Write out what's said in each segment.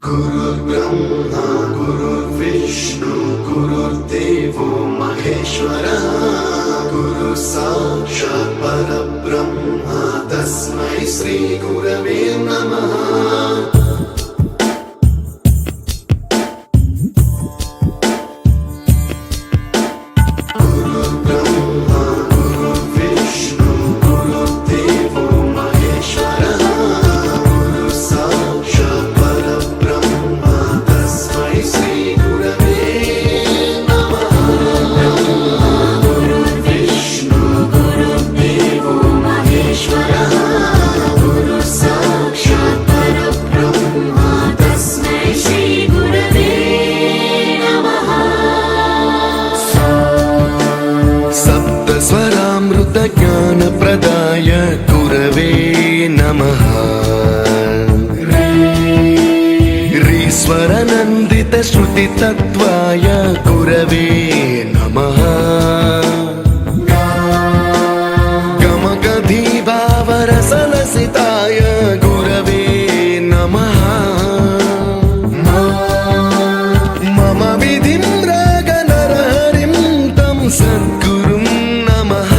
गुरुर्ब्रह्मा गुरुर्विष्णु गुरुर्देवो महेश्वरः गुरु साक्षात् परब्रह्म तस्मै श्री गुरवे नमः। ज्ञानप्रदाय गुरवे नमः। ऋस्वरनन्दितश्रुतितत्त्वाय गुरवे नमः। गमगधीभावरसलसिताय गुरवे नमः। मम विधिं रागनरहरिं तं सद्गुरुं नमः।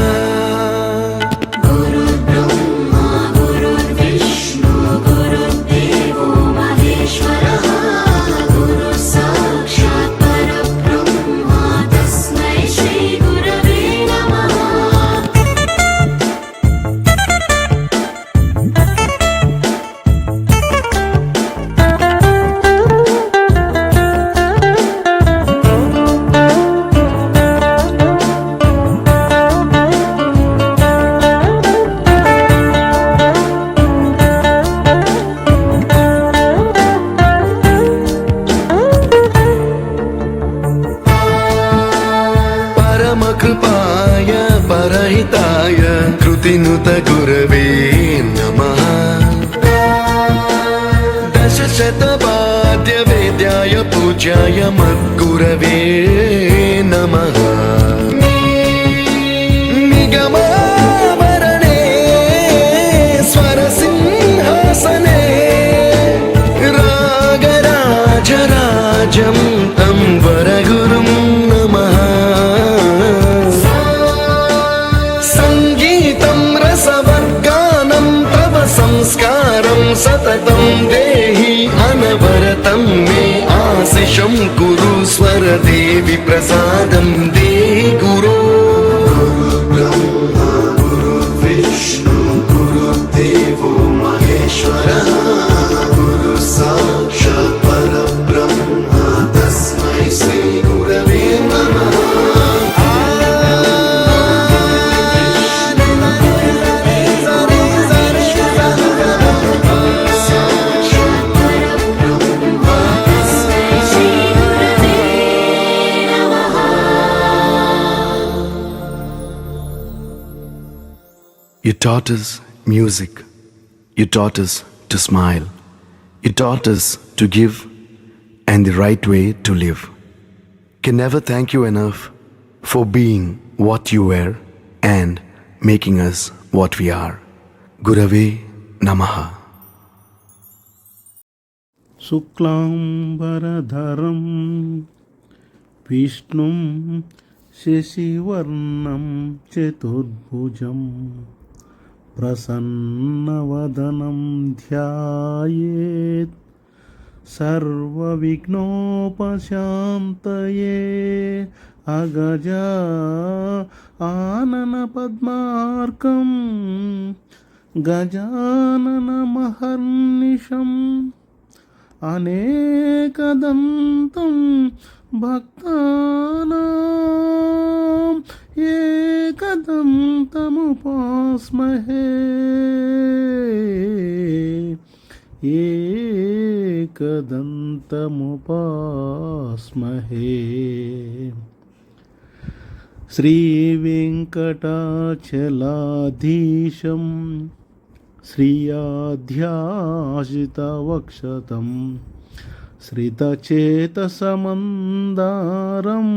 कृपाय परहिताय कृतिनुत गुरवे नमः। दशशतवाद्यवेद्याय पूज्याय मद्गुरवे नमः। निगमावरणे स्वरसिंहासने रागराजराजं तं वरगुरुं नमः। संस्कारं सततं देहि अनवरतं मे आशिषं कुरु स्वरदेवि प्रसादं देहि गुरो। गुरुर्ब्रह्मा गुरुर्विष्णु गुरुर्देवो महेश्वरः गुरु साक्षात् परब्रह्म तस्मै श्री गुरवे नमः। You taught us music. You taught us to smile. You taught us to give and the right way to live. Can never thank you enough for being what you were and making us what we are. Gurave Namaha. శుక్లాంబరధరం విష్ణుం శశివర్ణం చతుర్భుజం ప్రసన్నవదనం ధ్యాయేత్ సర్వవిఘ్నోపశాంతయే అగజా ఆనన పద్మార్కం గజాననమహర్నిశం అనేకదంతం భక్తానాం ఏకదంతముపాస్మహే ఏకదంతముపాస్మహే శ్రీవేంకటాచలాధీశం శ్రీయాధ్యాసితవక్షతం శ్రితచేతసమందారం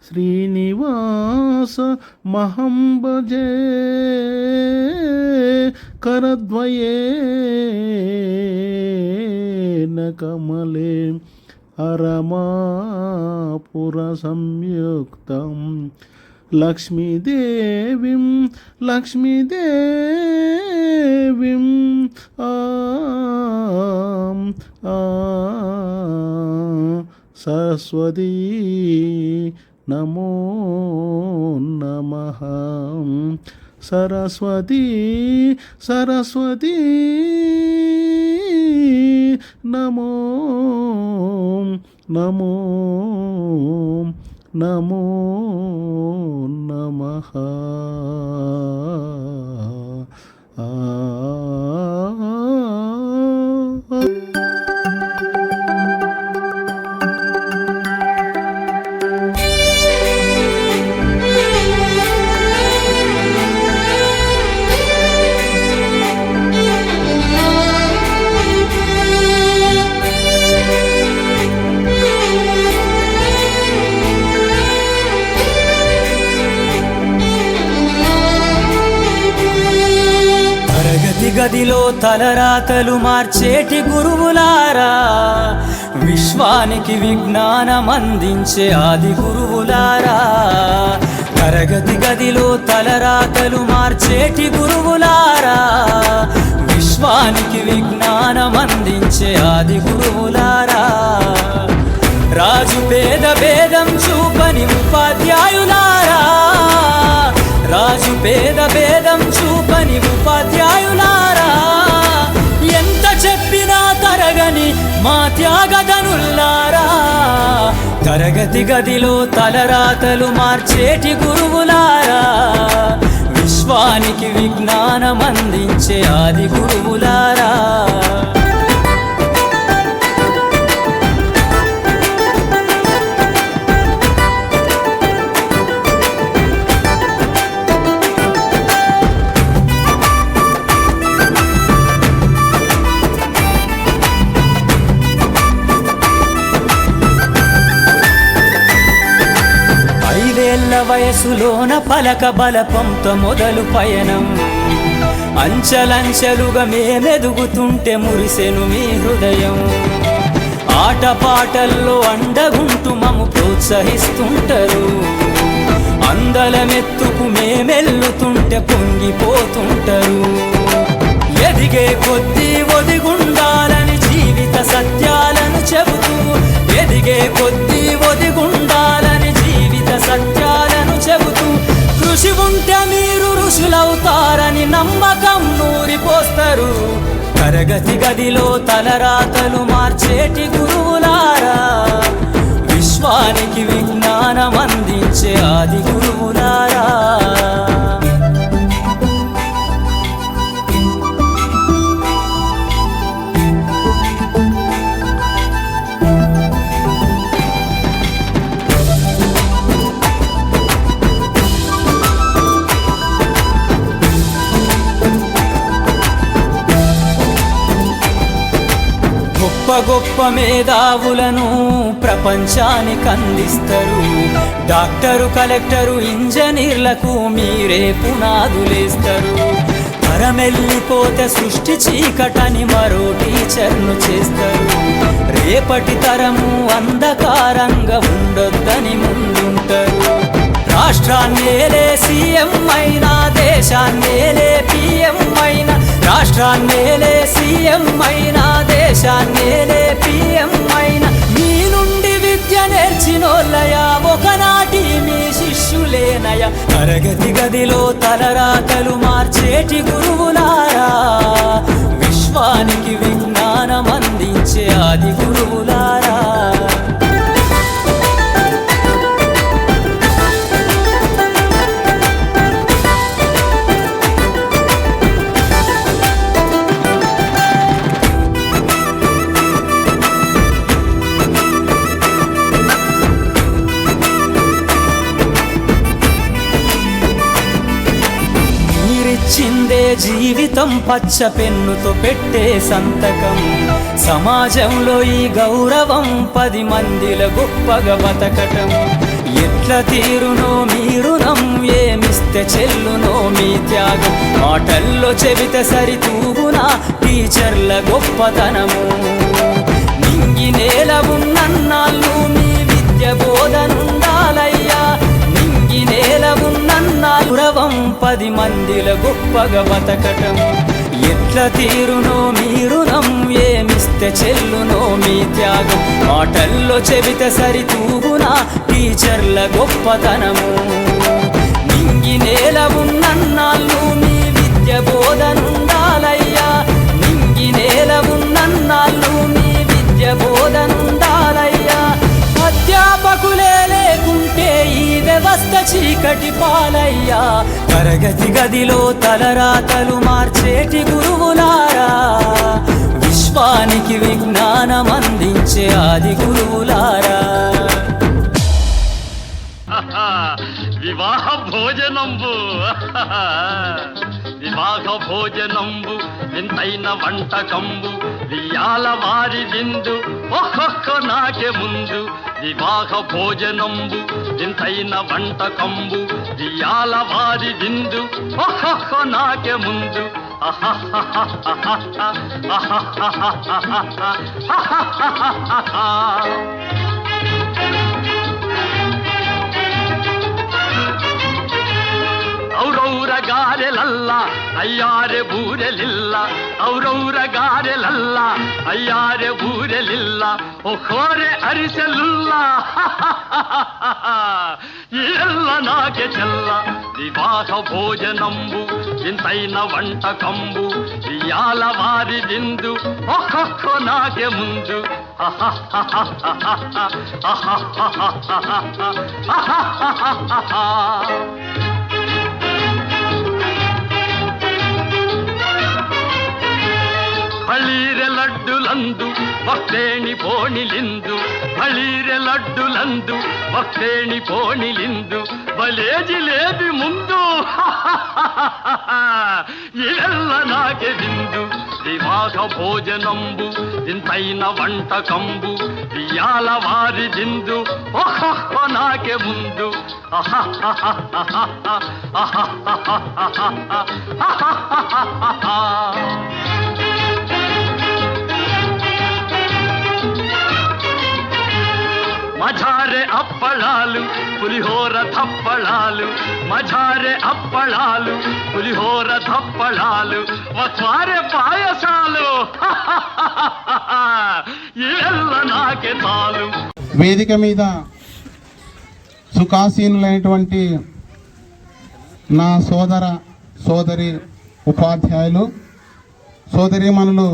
శ్రీనివాసమహం భజే करद्वयेन కమలే అరమాపుర సంయుక్తం లక్ష్మీదేవిం లక్ష్మీదేవిం సరస్వతీ నమో నమః సరస్వతీ సరస్వతీ నమో నమో నమో నమః గదిలో తలరాతలు మార్చేటి గురువులారా, విశ్వానికి విజ్ఞానం అందించే ఆది గురువులారా. తరగతి గదిలో తలరాతలు మార్చేటి గురువులారా, విశ్వానికి విజ్ఞానం అందించే ఆది గురువులారా. రాజు పేద భేదం చూపని ఉపాధ్యాయులారా, రాజు పేద భేదం చూపని ఉపాధ్యాయులారా. ఎంత చెప్పినా తరగని మా త్యాగధనుల్లారా, తరగతి గదిలో తలరాతలు మార్చేటి గురువులారా, విశ్వానికి విజ్ఞానం అందించే ఆది గురువులారా. వయసులోన పలక బలపంతో మొదలు పయనం, అంచలంచెలుగా మేమెదుగుతుంటే మురిసెను మీ హృదయం. ఆటపాటల్లో అండగుంటూ మము ప్రోత్సహిస్తుంటారు, అందలమెత్తుకు మేమెల్లుతుంటే పొంగిపోతుంటారు. ఎదిగే కొద్దీ ఒదిగుండాలని జీవిత సత్యాలను చెబుతూ, ఎదిగే కొద్దీ ఒదిగుండాలని జీవిత సత్యాలను చెబుతూ, కృషి ఉంటే మీరు ఋషులవుతారని నమ్మకం నూరిపోస్తారు. తరగతి గదిలో తలరాతలు మార్చేటి గురువులారా, విశ్వానికి విజ్ఞానం అందించే ఆది గురువులారా. గొప్ప గొప్ప మేధావులను ప్రపంచానికి అందిస్తారు. డాక్టరు, కలెక్టరు, ఇంజనీర్లకు మీరే పునాదులేస్తారు. తరమెల్లిపోతే సృష్టి చీకటని మరో టీచర్ను చేస్తారు. రేపటి తరము అంధకారంగా ఉండొద్దని ముందుంటారు. రాష్ట్రాన్నేలే సీఎం అయినా, దేశాన్నేలే పిఎం అయినా, రాష్ట్రాన్నేలే సీఎం అయినా, దేశాన్నేలే పిఎం అయినా, మీ నుండి విద్య నేర్చినోళ్ళయా, ఒకనాటి మీ శిష్యులేనయ. తరగతి గదిలో తలరాతలు మార్చేటి గురువులారా, విశ్వానికి విజ్ఞానం అందించే ఆది గురువులారా. చిందే జీవితం పచ్చ పెన్నుతో పెట్టే సంతకం, సమాజంలో ఈ గౌరవం 10 మందిల గొప్పగా బతకటం. ఎట్ల తీరునో మీ రుణం, ఏమిస్తే చెల్లునో మీ త్యాగం. మాటల్లో చెబితే సరితూగునా టీచర్ల గొప్పతనము, ఉన్నన్నాళ్ళు నీ విద్య బోధనుండాలయ్యా నింగి నేల ఉన్నన్నాళ్ళు రవం 10 మందిల గొప్పగా బతకటము ఎట్ల తీరునో మీ రుణం ఏమిస్తే చెల్లునో మీ త్యాగం మాటల్లో చెబితే సరితూగునా టీచర్ల గొప్పతనము నింగి నేల ఉన్నన్నాళ్ళు నీ విద్య బోధనుండాలయ్యా నింగి నేల ఉన్నన్నాళ్ళు నీ విద్య బోధనుండాలయ్యా అధ్యాపకులే లేకుంటే ఈ వ్యవస్థ చీకటి పాలయ్యా తరగతి గదిలో తలరాతలు మార్చేటి గురువులారా విశ్వానికి విజ్ఞానం అందించే ఆది గురువులారా వివాహ భోజనంబు వివాహ భోజనంబు వింతైన వంటకంబు వియాల వారి విందు ఒక్కొక్క నాకే ముందు వివాహ భోజనంబు వింతైన వంటకంబు వియాల వారి విందు ఒక్కొక్క నాకే ముందు ಔರೌರ ಗಾರೆಲಲ್ಲ ಅಯ್ಯಾರೆ ಬೂರೆಲಿಲ್ಲ ಔರೌರ ಗಾರೆಲಲ್ಲ ಅಯ್ಯಾರೆ ಬೂರೆಲಿಲ್ಲ ಒಖೋರೆ ಅರಿಸಲಿಲ್ಲ ಎಲ್ಲ ನಾಗೆ ಚೆಲ್ಲ ವಿವಾಹ ಭೋಜನಂಬು ಇಂತೈನ వంటకంబు ఇయాల వారి విందు ఒక్కొక్క నాకే ముందు ಬಳೀರೆ ಲಡ್ಡುಲಂದು ಭಕ್ತೇಣಿ ಪೋಣಿಲಿಂದು ಬಳೀರೆ ಲಡ್ಡುಲಂದು ಭಕ್ತೇಣಿ ಪೋಣಿಲಿಂದು ಬಲೇ ಜಿಲೇಬಿ ಮುಂದು ಇವೆಲ್ಲ ನಾಗೆ ಬಿಂದು వివాహ భోజనంబు ఇంతైన వంటకంబు వియాల వారి విందు ఒక్కొక్క నాకే ముందు మజారే అప్పళాలు పులిహోర థప్పళాలు మజారే అప్పళాలు పులిహోర థప్పళాలు వత్వారే పాయసాలు ఇవెల్ల నాకే చాలు. వేదిక మీద సుఖాసీనులైనటువంటి నా సోదర సోదరి ఉపాధ్యాయులు సోదరీమణులు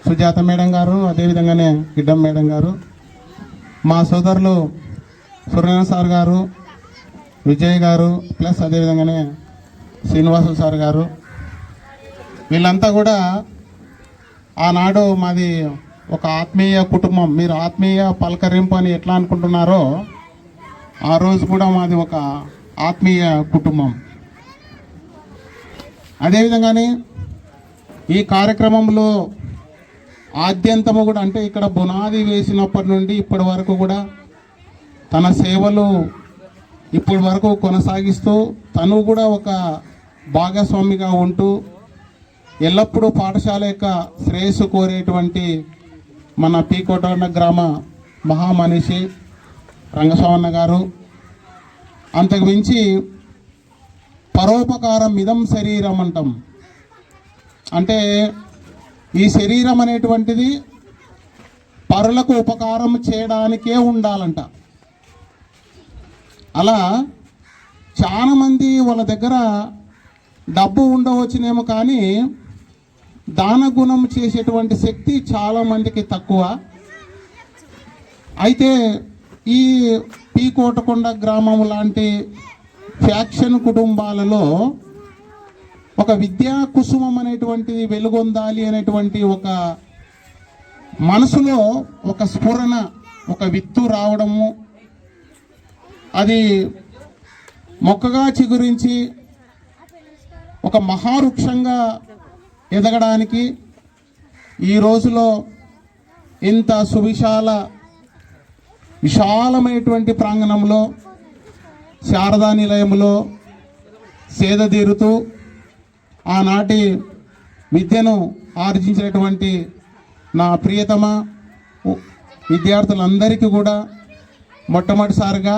సుజాత మేడం గారు, అదేవిధంగానే గిడ్డం మేడం గారు, మా సోదరులు సూర్యనారాయణ సార్ గారు, విజయ్ గారు, ప్లస్ అదేవిధంగానే శ్రీనివాసు సార్ గారు, వీళ్ళంతా కూడా ఆనాడు మాది ఒక ఆత్మీయ కుటుంబం. మీరు ఆత్మీయ పలకరింపు అని ఎట్లా అనుకుంటున్నారో ఆ రోజు కూడా మాది ఒక ఆత్మీయ కుటుంబం. అదేవిధంగానే ఈ కార్యక్రమంలో ఆద్యంతము కూడా అంటే ఇక్కడ బునాది వేసినప్పటి నుండి ఇప్పటి వరకు కూడా తన సేవలు ఇప్పటి వరకు కొనసాగిస్తూ తను కూడా ఒక భాగస్వామిగా ఉంటూ ఎల్లప్పుడూ పాఠశాల యొక్క శ్రేయస్సు కోరేటువంటి మన పి కోటకొండ గ్రామ మహామనిషి రంగస్వామన్న గారు. అంతకు మించి పరోపకారం ఇదం శరీరం అంటాం. అంటే ఈ శరీరం అనేటువంటిది పరులకు ఉపకారం చేయడానికే ఉండాలంట. అలా చాలామంది వాళ్ళ దగ్గర డబ్బు ఉండవచ్చునేమో కానీ దాన గుణం చేసేటువంటి శక్తి చాలామందికి తక్కువ. అయితే ఈ పి కోటకొండ గ్రామం లాంటి ఫ్యాక్షన్ కుటుంబాలలో ఒక విద్యా కుసుమం అనేటువంటిది వెలుగొందాలి అనేటువంటి ఒక మనసులో ఒక స్ఫురణ, ఒక విత్తు రావడము, అది మొక్కగా చిగురించి ఒక మహావృక్షంగా ఎదగడానికి ఈ రోజులో ఇంత విశాలమైనటువంటి ప్రాంగణంలో శారదా నిలయంలో సేదతీరుతూ ఆనాటి విద్యను ఆర్జించినటువంటి నా ప్రియతమ విద్యార్థులందరికీ కూడా మొట్టమొదటిసారిగా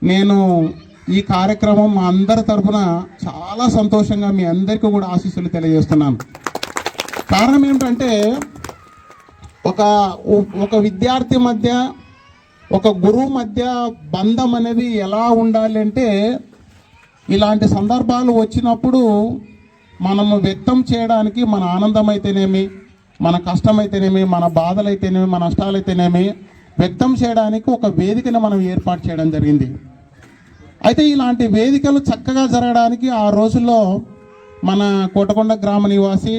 నేను ఈ కార్యక్రమం మా అందరి తరఫున చాలా సంతోషంగా మీ అందరికీ కూడా ఆశీస్సులు తెలియజేస్తున్నాను. కారణం ఏమిటంటే ఒక విద్యార్థి మధ్య ఒక గురువు మధ్య బంధం అనేది ఎలా ఉండాలి అంటే ఇలాంటి సందర్భాలు వచ్చినప్పుడు మనము వ్యక్తం చేయడానికి మన ఆనందం అయితేనేమి, మన కష్టమైతేనేమి, మన బాధలైతేనేమి, మన నష్టాలైతేనేమి వ్యక్తం చేయడానికి ఒక వేదికను మనం ఏర్పాటు చేయడం జరిగింది. అయితే ఇలాంటి వేదికలు చక్కగా జరగడానికి ఆ రోజుల్లో మన కోటకొండ గ్రామ నివాసి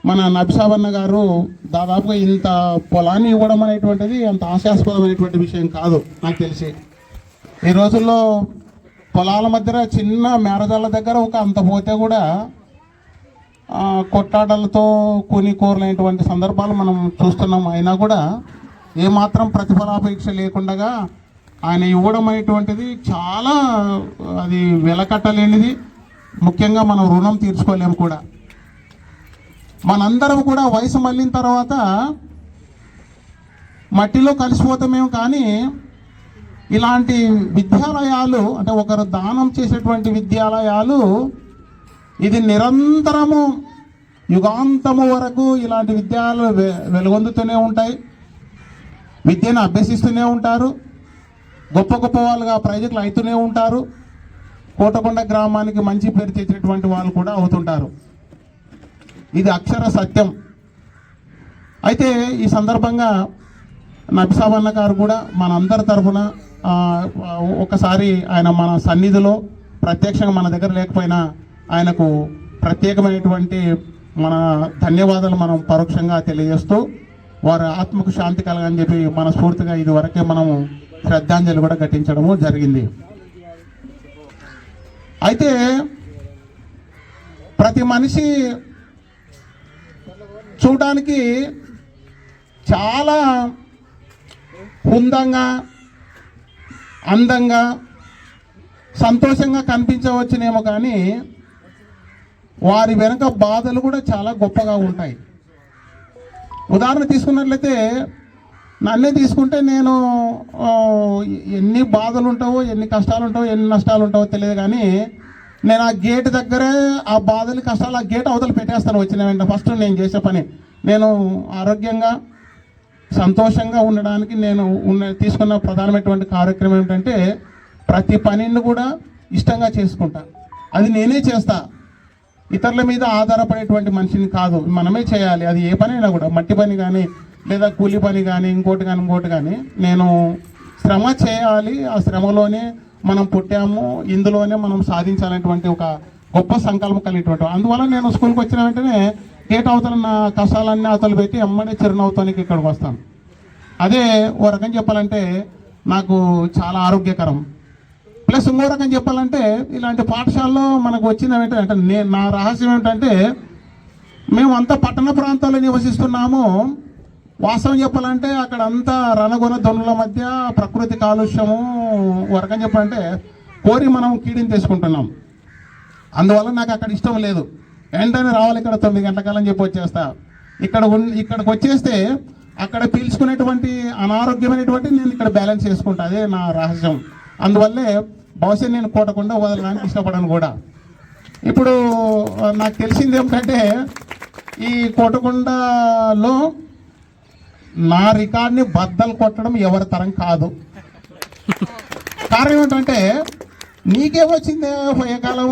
మన నబిసాబన్న గారు దాదాపుగా ఇంత పొలాన్ని ఇవ్వడం అనేటువంటిది అంత ఆశాస్పదమైనటువంటి విషయం కాదు నాకు తెలిసి. ఈ రోజుల్లో పొలాల మధ్య చిన్న మేరజాల దగ్గర ఒక అంత పోతే కూడా కొట్టాటలతో కూరలైనటువంటి సందర్భాలు మనం చూస్తున్నాం. అయినా కూడా ఏమాత్రం ప్రతిఫలాపేక్ష లేకుండా ఆయన ఇవ్వడం అనేటువంటిది చాలా అది వెలకట్టలేనిది. ముఖ్యంగా మనం రుణం తీర్చుకోలేము కూడా. మనందరం కూడా వయసు మళ్ళిన తర్వాత మట్టిలో కలిసిపోతామేమో, కానీ ఇలాంటి విద్యాలయాలు అంటే ఒకరు దానం చేసేటువంటి విద్యాలయాలు ఇది నిరంతరము యుగాంతము వరకు ఇలాంటి విద్యాలయాలు వెలుగొందుతూనే ఉంటాయి. విద్యను అభ్యసిస్తూనే ఉంటారు. గొప్ప గొప్ప వాళ్ళుగా ప్రయోజకులు అవుతూనే ఉంటారు. కోటకొండ గ్రామానికి మంచి పేరు తెచ్చినటువంటి వాళ్ళు కూడా అవుతుంటారు. ఇది అక్షర సత్యం. అయితే ఈ సందర్భంగా నబిసాబన్న గారు కూడా మనందరి తరఫున ఒకసారి ఆయన మన సన్నిధిలో ప్రత్యక్షంగా మన దగ్గర లేకపోయినా ఆయనకు ప్రత్యేకమైనటువంటి మన ధన్యవాదాలు మనం పరోక్షంగా తెలియజేస్తూ వారి ఆత్మకు శాంతి కలగని చెప్పి మనస్ఫూర్తిగా ఇది వరకే మనము శ్రద్ధాంజలి కూడా ఘటించడము జరిగింది. అయితే ప్రతి మనిషి చూడడానికి చాలా హుందంగా, అందంగా, సంతోషంగా కనిపించవచ్చునేమో, కానీ వారి వెనుక బాధలు కూడా చాలా గొప్పగా ఉంటాయి. ఉదాహరణ తీసుకున్నట్లయితే నన్నే తీసుకుంటే నేను ఎన్ని బాధలు ఉంటావో, ఎన్ని కష్టాలు ఉంటావో, ఎన్ని నష్టాలు ఉంటావో తెలియదు, కానీ నేను ఆ గేట్ దగ్గరే ఆ బాధలు కష్టాలు ఆ గేట్ అవతల పెట్టేస్తాను. వచ్చిన వెంటనే ఫస్ట్ నేను చేసే పని నేను ఆరోగ్యంగా సంతోషంగా ఉండడానికి నేను తీసుకున్న ప్రధానమైనటువంటి కార్యక్రమం ఏమిటంటే ప్రతి పనిని కూడా ఇష్టంగా చేసుకుంటా. అది నేనే చేస్తా, ఇతరుల మీద ఆధారపడేటువంటి మనిషిని కాదు. మనమే చేయాలి. అది ఏ పని అయినా కూడా, మట్టి పని కానీ లేదా కూలి పని కానీ ఇంకోటి కానీ నేను శ్రమ చేయాలి. ఆ శ్రమలోనే మనం పుట్టాము, ఇందులోనే మనం సాధించాలనేటువంటి ఒక గొప్ప సంకల్పం కలిగినటువంటి. అందువల్ల నేను స్కూల్కి వచ్చిన వెంటనే గేట్ అవతల నా కష్టాలన్నీ అవతలు పెట్టి అమ్మడే చిరునవ్వుతానికి ఇక్కడికి వస్తాను. అదే ఓ రకం చెప్పాలంటే నాకు చాలా ఆరోగ్యకరం. ప్లస్ ఇంకో రకం చెప్పాలంటే ఇలాంటి పాఠశాలలో మనకు వచ్చిన వెంటనే అంటే నా రహస్యం ఏమిటంటే మేము అంతా పట్టణ ప్రాంతాల్లో నివసిస్తున్నాము. వాస్తవం చెప్పాలంటే అక్కడ అంతా రణగొన ధ్వనుల మధ్య ప్రకృతి కాలుష్యము వరకం చెప్పాలంటే కోరి మనం కీడిని తీసుకుంటున్నాం. అందువల్ల నాకు అక్కడ ఇష్టం లేదు. వెంటనే రావాలి ఇక్కడ 9 గంటలకల్లని చెప్పి వచ్చేస్తా. ఇక్కడికి వచ్చేస్తే అక్కడ పీల్చుకునేటువంటి అనారోగ్యమైనటువంటి నేను ఇక్కడ బ్యాలెన్స్ చేసుకుంటా. అదే నా రహస్యం. అందువల్లే బహుశా నేను కోటకొండ వదలడానికి ఇష్టపడను కూడా. ఇప్పుడు నాకు తెలిసింది ఏమిటంటే ఈ కోటకొండలో నా రికార్డ్ని బద్దలు కొట్టడం ఎవరి తరం కాదు. కారణం ఏంటంటే నీకేమొచ్చిందే పోయే కాలం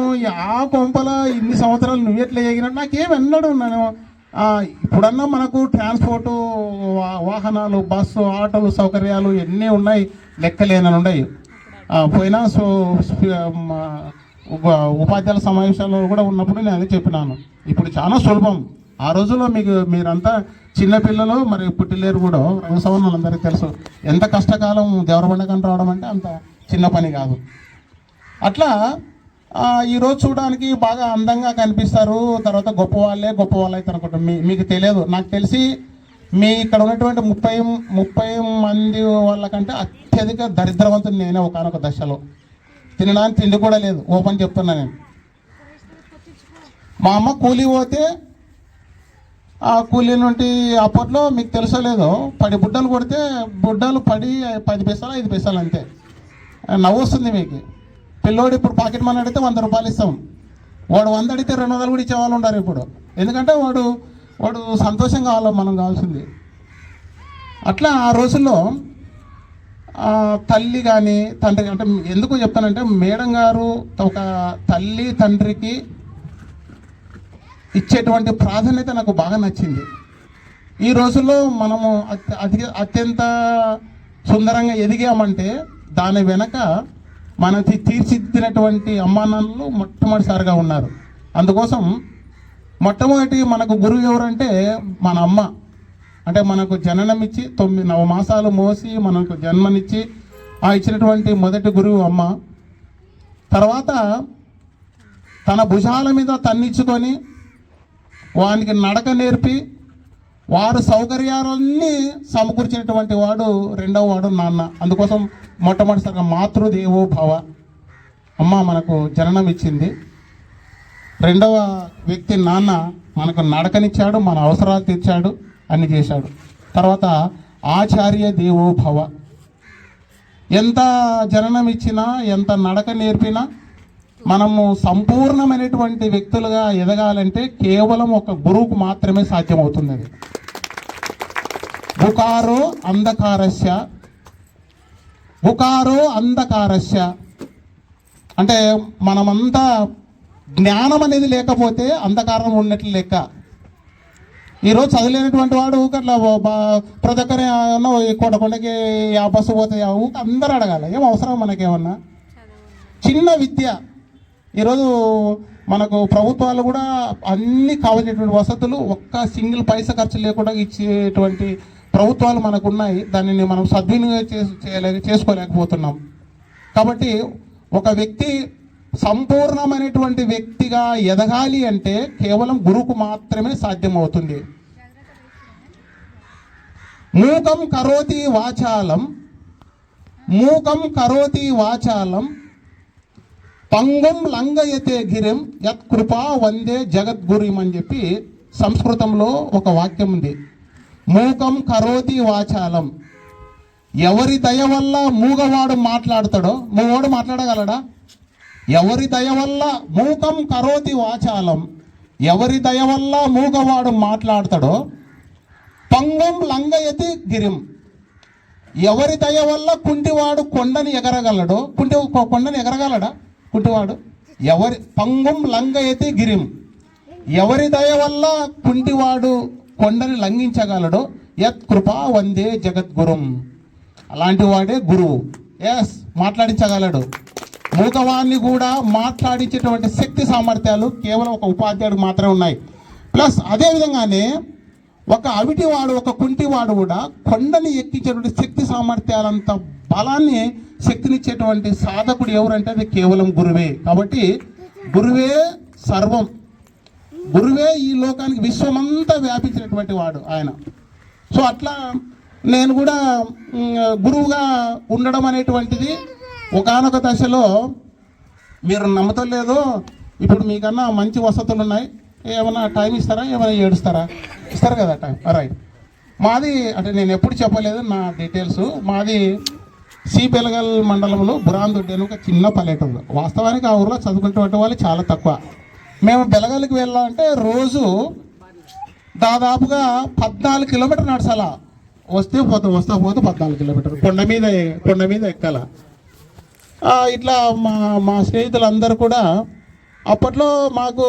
ఆ కొంపల ఇన్ని సంవత్సరాలు నువ్వు ఎట్లా ఎగినట్టు నాకేం ఎన్నడూ నేను ఇప్పుడన్నా మనకు ట్రాన్స్పోర్టు వాహనాలు బస్సు ఆటోలు సౌకర్యాలు ఎన్ని ఉన్నాయి, లెక్కలేనని ఉన్నాయి. పోయినా ఉపాధ్యాయుల సమావేశాల్లో కూడా ఉన్నప్పుడు నేను అదే చెప్పినాను. ఇప్పుడు చాలా సులభం. ఆ రోజుల్లో మీరంతా చిన్నపిల్లలు మరి పుట్టిలేరు కూడా రంగసభ వాళ్ళందరికీ తెలుసు ఎంత కష్టకాలం దేవరబండకం రావడం అంటే అంత చిన్న పని కాదు. అట్లా ఈరోజు చూడడానికి బాగా అందంగా కనిపిస్తారు. తర్వాత గొప్ప వాళ్ళే అవుతారు అనుకుంటాం. మీకు తెలియదు. నాకు తెలిసి మీ ఇక్కడ ఉన్నటువంటి 30 మంది వాళ్ళకంటే అత్యధిక దరిద్రవంతులు నేనే ఒకనొక దశలో. తినడానికి తిండి కూడా లేదు, ఓపెన్ చెప్తున్నా నేను. మా అమ్మ కూలి పోతే ఆ కూలీ నుండి అప్పట్లో మీకు తెలుసో లేదో బుడ్డలు కొడితే బుడ్డలు పడి 10 పైసలు 5 పైసలు అంతే. నవ్వు వస్తుంది మీకు. పిల్లోడు ఇప్పుడు పాకెట్ మనీ అడిగితే 100 రూపాయలు ఇస్తాం, వాడు 100 అడిగితే 200 కూడా ఇచ్చేవాళ్ళు ఉన్నారు ఇప్పుడు. ఎందుకంటే వాడు సంతోషం కావాలి, మనం కావాల్సింది. అట్లా ఆ రోజుల్లో తల్లి కానీ తండ్రి, అంటే ఎందుకు చెప్తానంటే మేడం గారు ఒక తల్లి తండ్రికి ఇచ్చేటువంటి ప్రాధాన్యత నాకు బాగా నచ్చింది. ఈ రోజుల్లో మనము అత్యంత సుందరంగా ఎదిగామంటే దాని వెనక మనకి తీర్చిదిద్దినటువంటి అమ్మానాన్నలు మొట్టమొదటిసారిగా ఉన్నారు. అందుకోసం మొట్టమొదటి మనకు గురువు ఎవరంటే మన అమ్మ. అంటే మనకు జననం ఇచ్చి 9 మాసాలు మోసి మనకు జన్మనిచ్చి ఇచ్చినటువంటి మొదటి గురువు అమ్మ. తర్వాత తన భుజాల మీద తన్నిచ్చుకొని వానికి నడక నేర్పి వారు సౌకర్యాలన్నీ సమకూర్చినటువంటి వాడు రెండవ వాడు నాన్న. అందుకోసం మొట్టమొదటిసారిగా మాతృదేవో భవ, అమ్మ మనకు జననం ఇచ్చింది. రెండవ వ్యక్తి నాన్న మనకు నడకనిచ్చాడు, మన అవసరాలు తీర్చాడు, అన్ని చేశాడు. తర్వాత ఆచార్య దేవో భవ, ఎంత జననం ఇచ్చినా ఎంత నడక నేర్పినా మనము సంపూర్ణమైనటువంటి వ్యక్తులుగా ఎదగాలంటే కేవలం ఒక గురువుకు మాత్రమే సాధ్యమవుతుంది. అది బుకారో అంధకారస్య అంటే మనమంతా జ్ఞానం అనేది లేకపోతే అంధకారం ఉన్నట్లు లెక్క. ఈరోజు చదివిలేనటువంటి వాడు అట్లా ప్రతి ఒక్కరి కొండకి ఆ బస్సు పోతే అందరూ అడగాలి, ఏం అవసరం మనకేమన్నా. చిన్న విద్య ఈరోజు మనకు ప్రభుత్వాలు కూడా అన్ని కావాల్సినటువంటి వసతులు ఒక్క సింగిల్ పైసా ఖర్చు లేకుండా ఇచ్చేటువంటి ప్రభుత్వాలు మనకు ఉన్నాయి. దానిని మనం సద్వినియోగం చేసుకోలేకపోతున్నాం. కాబట్టి ఒక వ్యక్తి సంపూర్ణమైనటువంటి వ్యక్తిగా ఎదగాలి అంటే కేవలం గురువుకు మాత్రమే సాధ్యమవుతుంది. మూకం కరోతి వాచాలం పంగుం లంగయతే గిరిం యత్ కృపా వందే జగద్గురిం అని చెప్పి సంస్కృతంలో ఒక వాక్యం ఉంది. మూకం కరోతి వాచాలం, ఎవరి దయ వల్ల మూగవాడు మాట్లాడతాడో, మూగవాడు మాట్లాడగలడా? ఎవరి దయ వల్ల మూకం కరోతి వాచాలం, ఎవరి దయ వల్ల మూగవాడు మాట్లాడతాడో, పంగుం లంగయతి గిరిం, ఎవరి దయ వల్ల కుంటివాడు కొండని ఎగరగలడో, కొండని ఎగరగలడా కుంటివాడు? పంగుం లంగయతి గిరిం, ఎవరి దయ వల్ల కుంటివాడు కొండని లంఘించగలడో, యత్ కృపా వందే జగద్గురుం, అలాంటి వాడే గురువు. ఎస్, మాట్లాడించగలడు. మూగవాన్ని కూడా మాట్లాడించేటువంటి శక్తి సామర్థ్యాలు కేవలం ఒక ఉపాధ్యాయుడికి మాత్రమే ఉన్నాయి. ప్లస్ అదేవిధంగానే ఒక అవిటివాడు, ఒక కుంటివాడు కూడా కొండని ఎక్కించేటువంటి శక్తి సామర్థ్యాలంత బలాన్ని, శక్తినిచ్చేటువంటి సాధకుడు ఎవరంటే అది కేవలం గురువే. కాబట్టి గురువే సర్వం, గురువే ఈ లోకానికి విశ్వమంతా వ్యాపించినటువంటి వాడు ఆయన. సో అట్లా నేను కూడా గురువుగా ఉండడం అనేటువంటిది ఒకానొక దశలో, మీరు నమ్మతలేదో, ఇప్పుడు మీకన్నా మంచి వసతులు ఉన్నాయి, ఏమైనా టైం ఇస్తారా, ఏమైనా ఏడుస్తారా? ఇస్తారు కదా టైం. రైట్. మాది అంటే నేను ఎప్పుడు చెప్పలేదు నా డీటెయిల్స్. మాది సి బెలగల్ మండలంలో బురాందొడ్డి అని ఒక చిన్న పల్లెటూరు. వాస్తవానికి ఆ ఊరిలో చదువుకునేటువంటి వాళ్ళు చాలా తక్కువ. మేము బెలగల్కి వెళ్ళాలంటే రోజు దాదాపుగా 14 కిలోమీటర్లు నడచాలా. వస్తే పోతే 14 కిలోమీటర్లు కొండ మీద ఎక్కాల. ఇట్లా మా స్నేహితులందరూ కూడా అప్పట్లో మాకు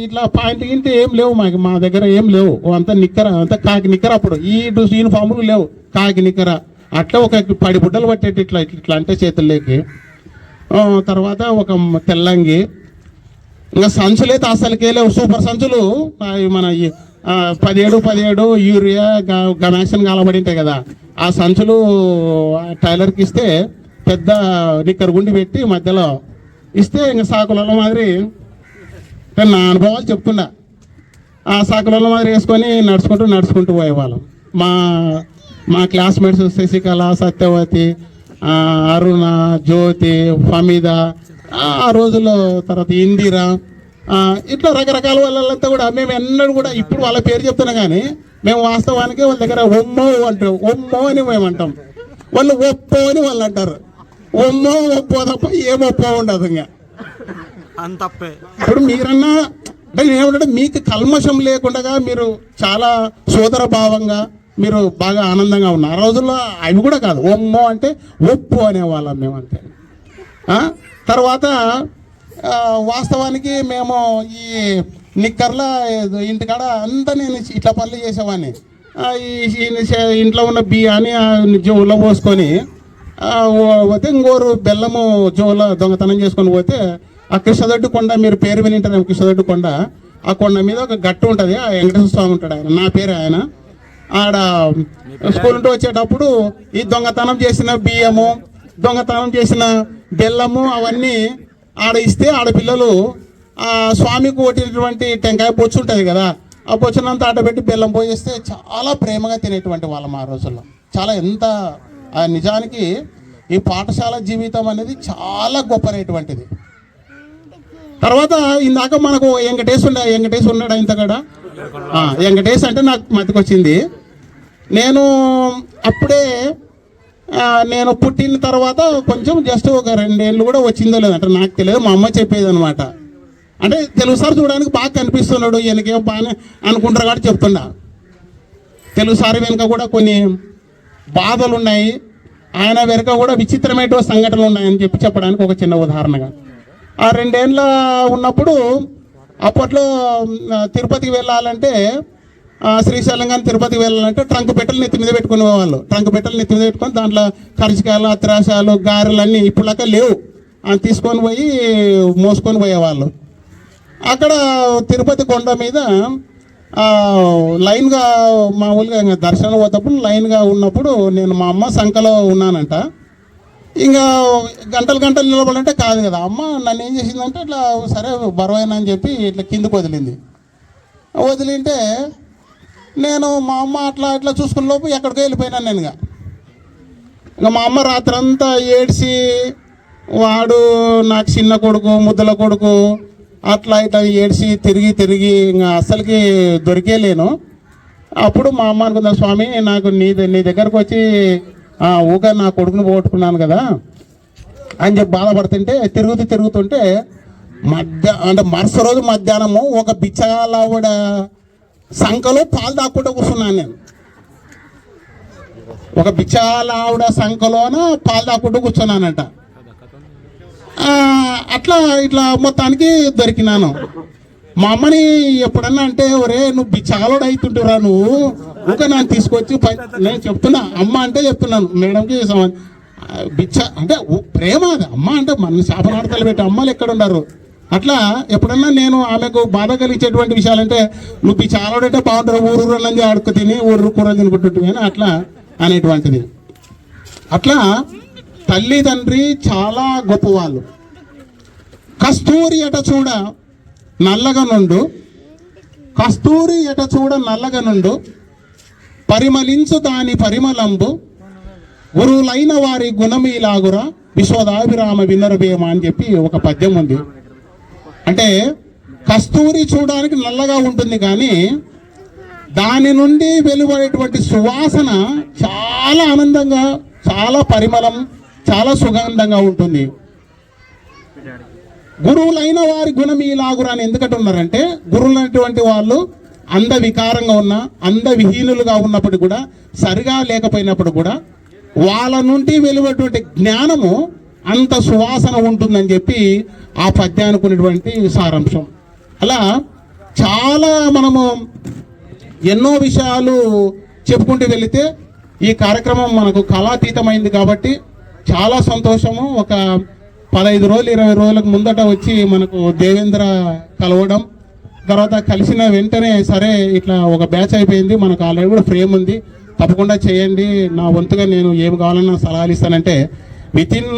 ఇట్లా పాయింట్ గింటి ఏం లేవు, మా దగ్గర ఏం లేవు. అంతా అంతా కాకి నిక్కర. అప్పుడు ఈ యూనిఫాములు లేవు, కాకి నిక్కర. అట్లా ఒక 10 బుడ్డలు పట్టేటి ఇట్లా అంటే చేతుల్లోకి. తర్వాత ఒక తెల్లంగి, ఇంకా సంచులైతే అసలుకే లేవు. సూపర్ సంచులు మన 17 యూరియా గమాక్షన్ కాలబడి ఉంటాయి కదా, ఆ సంచులు టైలర్కి ఇస్తే పెద్ద నిక్కర్ గుండి పెట్టి మధ్యలో ఇస్తే ఇంకా సాకులలో మాదిరి, నా అనుభవాలు చెప్తున్నా, ఆ సాకులలో మాదిరి వేసుకొని నడుచుకుంటూ పోయేవాళ్ళం. మా క్లాస్మేట్స్ శశికళ, సత్యవతి, అరుణ, జ్యోతి, ఫమీద, ఆ రోజుల్లో, తర్వాత ఇందిరా, ఇట్లా రకరకాల వాళ్ళంతా కూడా మేము ఎన్నడూ కూడా ఇప్పుడు వాళ్ళ పేరు చెప్తున్నా కానీ మేము వాస్తవానికి వాళ్ళ దగ్గర ఒమ్మో అంటారు. ఒమ్మో అని మేము అంటాం, వాళ్ళు ఒప్పో అని వాళ్ళు అంటారు. ఒమ్మో ఒప్పో తప్ప ఏం ఒప్పో ఉండదు. ఇంకా అంతప్పే. ఇప్పుడు మీరన్నా అంటే ఏమంటే మీకు కల్మషం లేకుండా మీరు చాలా సోదర భావంగా మీరు బాగా ఆనందంగా ఉన్నారు. ఆ రోజుల్లో అవి కూడా కాదు, ఒమ్మో అంటే ఒప్పు అనేవాళ్ళం మేము అంతే. తర్వాత వాస్తవానికి మేము ఈ నిక్కర్ల ఇంటికాడ అంతా నేను ఇట్లా పనులు చేసేవాడిని. ఇంట్లో ఉన్న బియ్యాన్ని జోలో పోసుకొని పోతే ఇంకోరు బెల్లము జోలో దొంగతనం చేసుకొని పోతే ఆ కృష్ణదొడ్డి కొండ, మీరు పేరు వినింటారు కృష్ణదొడ్డి కొండ, ఆ కొండ మీద ఒక గట్టు ఉంటుంది, ఆ వెంకటేశ్వర స్వామి ఉంటాడు, ఆయన నా పేరు ఆయన. ఆడ స్కూల్ నుండి వచ్చేటప్పుడు ఈ దొంగతనం చేసిన బియ్యము, దొంగతనం చేసిన బెల్లము అవన్నీ ఆడ ఇస్తే ఆడపిల్లలు ఆ స్వామికి కొట్టినటువంటి టెంకాయ బొచ్చు ఉంటుంది కదా, ఆ బొచ్చునంతా ఆడబెట్టి బెల్లం పోయేస్తే చాలా ప్రేమగా తినేటువంటి వాళ్ళం ఆ రోజుల్లో. చాలా ఎంత నిజానికి ఈ పాఠశాల జీవితం అనేది చాలా గొప్పనేటువంటిది. తర్వాత ఇందాక మనకు వెంకటేష్ ఉన్నాడు ఇంతకాడ. వెంకటేష్ అంటే నాకు మతికొచ్చింది. నేను అప్పుడే నేను పుట్టిన తర్వాత కొంచెం జస్ట్ ఒక 2 ఏళ్ళు కూడా వచ్చిందో లేదంటే నాకు తెలియదు, మా అమ్మ చెప్పేది అనమాట. అంటే తెలుగు సార్ చూడడానికి బాగా కనిపిస్తున్నాడు, ఈయనకేం బాగానే అనుకుంటారు కాబట్టి చెప్తున్నా. తెలుగు సార్ వెనుక కూడా కొన్ని బాధలు ఉన్నాయి, ఆయన వెనుక కూడా విచిత్రమైన సంఘటనలు ఉన్నాయని చెప్పడానికి ఒక చిన్న ఉదాహరణగా. ఆ 2 ఏళ్ళ ఉన్నప్పుడు అప్పట్లో తిరుపతికి వెళ్ళాలంటే, శ్రీశైలం కానీ తిరుపతికి వెళ్ళాలంటే ట్రంక్ పెట్టెలు నెత్తి మీద పెట్టుకునే వాళ్ళు. ట్రంక్ పెట్టెలు నెత్తి మీద పెట్టుకొని దాంట్లో కరిచికాయలు, అత్రాశాలు, గారెలు అన్నీ ఇప్పుడులాగా లేవు, తీసుకొని పోయి మోసుకొని పోయేవాళ్ళు. అక్కడ తిరుపతి కొండ మీద లైన్గా మామూలుగా ఇంకా దర్శనం పోతప్పుడు లైన్గా ఉన్నప్పుడు నేను మా అమ్మ సంఖలో ఉన్నానంట. ఇంకా గంటలు నిలబడాలంటే కాదు కదా, అమ్మ నన్ను ఏం చేసిందంటే ఇట్లా సరే బరువైనా అని చెప్పి ఇట్లా కిందకు వదిలింటే నేను మా అమ్మ అట్లా చూసుకున్న లోపు ఎక్కడికో వెళ్ళిపోయినాను నేను. ఇంకా మా అమ్మ రాత్రంతా ఏడ్చి, వాడు నాకు చిన్న కొడుకు, ముద్దల కొడుకు, అట్లా ఇట్లా ఏడ్చి తిరిగి ఇంకా అస్సలకి దొరికేలేను. అప్పుడు మా అమ్మ అనుకుందా, స్వామి నాకు నీ దగ్గరకు వచ్చి ఊగా నా కొడుకుని పోగొట్టుకున్నాను కదా అని చెప్పి బాధపడుతుంటే తిరుగుతుంటే మరుసటి రోజు మధ్యాహ్నము ఒక బిచ్చగాళ్ళ సంఖలో పాలు దాక్కుంటూ కూర్చున్నాను నేను. ఒక బిచ్చగాళ్ళ సంఖలోన పాలు దాక్కుంటూ కూర్చున్నానంట. ఇట్లా మొత్తానికి దొరికినాను. మా అమ్మని ఎప్పుడన్నా అంటే, ఒరే నువ్వు బిచ్చగాలోడు అవుతుంటురా నువ్వు, ఇంకా నన్ను తీసుకొచ్చి నేను చెప్తున్నా, అమ్మ అంటే చెప్తున్నాను మేడంకి, బిచ్చ అంటే ప్రేమ, అది అమ్మ అంటే మన శాపనార్థాలు పెట్టి అమ్మలు ఎక్కడ ఉన్నారు. అట్లా ఎప్పుడన్నా నేను ఆమెకు బాధ కలిగించేటువంటి విషయాలంటే, నువ్వు బిచ్చగాలోడంటే బాగుంటారు, ఊరు నంజి ఆడుకు తిని ఊరు కూరలు తినుకుంటుంటే అని అట్లా అనేటువంటిది. అట్లా తల్లిదండ్రి చాలా గొప్పవాళ్ళు. కస్తూరి ఎట చూడ నల్లగా నుండు పరిమళించు దాని పరిమళంబు గురువులైన వారి గుణమీలాగురా విశ్వదాభిరామ వినరభేమ అని చెప్పి ఒక పద్యం ఉంది. అంటే కస్తూరి చూడడానికి నల్లగా ఉంటుంది కానీ దాని నుండి వెలువడేటువంటి సువాసన చాలా ఆనందంగా, చాలా పరిమళం, చాలా సుగంధంగా ఉంటుంది. గురువులైన వారి గుణం ఈలాగురా అని ఎందుకంటే ఉన్నారంటే, గురువులైనటువంటి వాళ్ళు అందవికారంగా ఉన్న, అందవిహీనులుగా ఉన్నప్పటికీ కూడా, సరిగా లేకపోయినప్పుడు కూడా వాళ్ళ నుండి వెలువటువంటి జ్ఞానము అంత సువాసన ఉంటుందని చెప్పి ఆ పద్యానికి ఉన్నటువంటి సారాంశం. అలా చాలా మనము ఎన్నో విషయాలు చెప్పుకుంటూ వెళితే ఈ కార్యక్రమం మనకు కళాతీతమైంది కాబట్టి చాలా సంతోషము. ఒక 15 రోజులు 20 రోజులకు ముందట వచ్చి మనకు దేవేంద్ర కలవడం, తర్వాత కలిసిన వెంటనే సరే ఇట్లా ఒక బ్యాచ్ అయిపోయింది, మనకు ఆల్రెడీ కూడా ఫ్రేమ్ ఉంది, తప్పకుండా చేయండి, నా వంతుగా నేను ఏమి కావాలన్నా సలహాలు ఇస్తానంటే వితిన్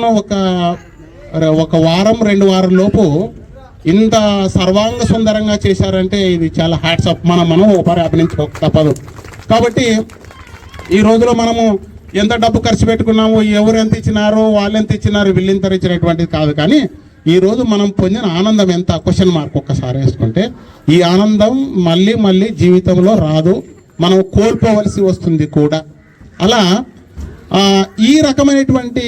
ఒక వారం 2 వారం లోపు ఇంత సర్వాంగ సుందరంగా చేశారంటే ఇది చాలా హ్యాట్సప్. మనం ఒకసారి అభినందించుకోక తప్పదు. కాబట్టి ఈ రోజులో మనము ఎంత డబ్బు ఖర్చు పెట్టుకున్నాము, ఎవరు ఎంత ఇచ్చినారో, వాళ్ళు ఎంత ఇచ్చినారు, వీళ్ళెంత ఇచ్చినటువంటిది కాదు, కానీ ఈరోజు మనం పొందిన ఆనందం ఎంత క్వశ్చన్ మార్క్ ఒక్కసారి వేసుకుంటే ఈ ఆనందం మళ్ళీ మళ్ళీ జీవితంలో రాదు, మనం కోల్పోవలసి వస్తుంది కూడా. అలా ఈ రకమైనటువంటి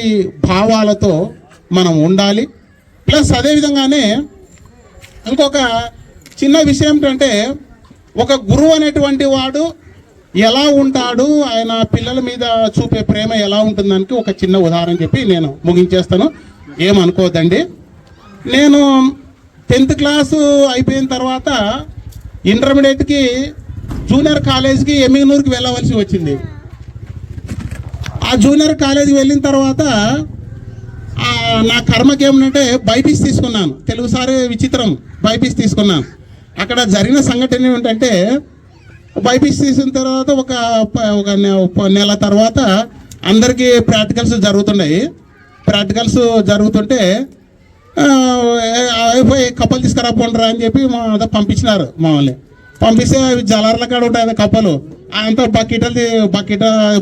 భావాలతో మనం ఉండాలి. ప్లస్ అదేవిధంగానే ఇంకొక చిన్న విషయం ఏంటంటే ఒక గురువు అనేటువంటి వాడు ఎలా ఉంటాడు, ఆయన పిల్లల మీద చూపే ప్రేమ ఎలా ఉంటుందానికి ఒక చిన్న ఉదాహరణ చెప్పి నేను ముగించేస్తాను, ఏమనుకోవద్దండి. నేను 10th క్లాసు అయిపోయిన తర్వాత ఇంటర్మీడియట్కి జూనియర్ కాలేజ్కి ఎమ్మిగనూరుకి వెళ్ళవలసి వచ్చింది. ఆ జూనియర్ కాలేజీకి వెళ్ళిన తర్వాత నా కర్మకి ఏమంటే బైపీసీ తీసుకున్నాను. తెలుగు సారే విచిత్రం, బైపీసీ తీసుకున్నాను. అక్కడ జరిగిన సంఘటన ఏమిటంటే బైపీసీ తీసిన తర్వాత ఒక నెల తర్వాత అందరికీ ప్రాక్టికల్స్ జరుగుతున్నాయి. ప్రాక్టికల్స్ జరుగుతుంటే అయిపోయి కప్పలు తీసుకురా పోండిరా అని చెప్పి పంపించినారు. మమ్మల్ని పంపిస్తే అవి జలార్ల కాడ ఉంటాయి కప్పలు, అంతా బకెట్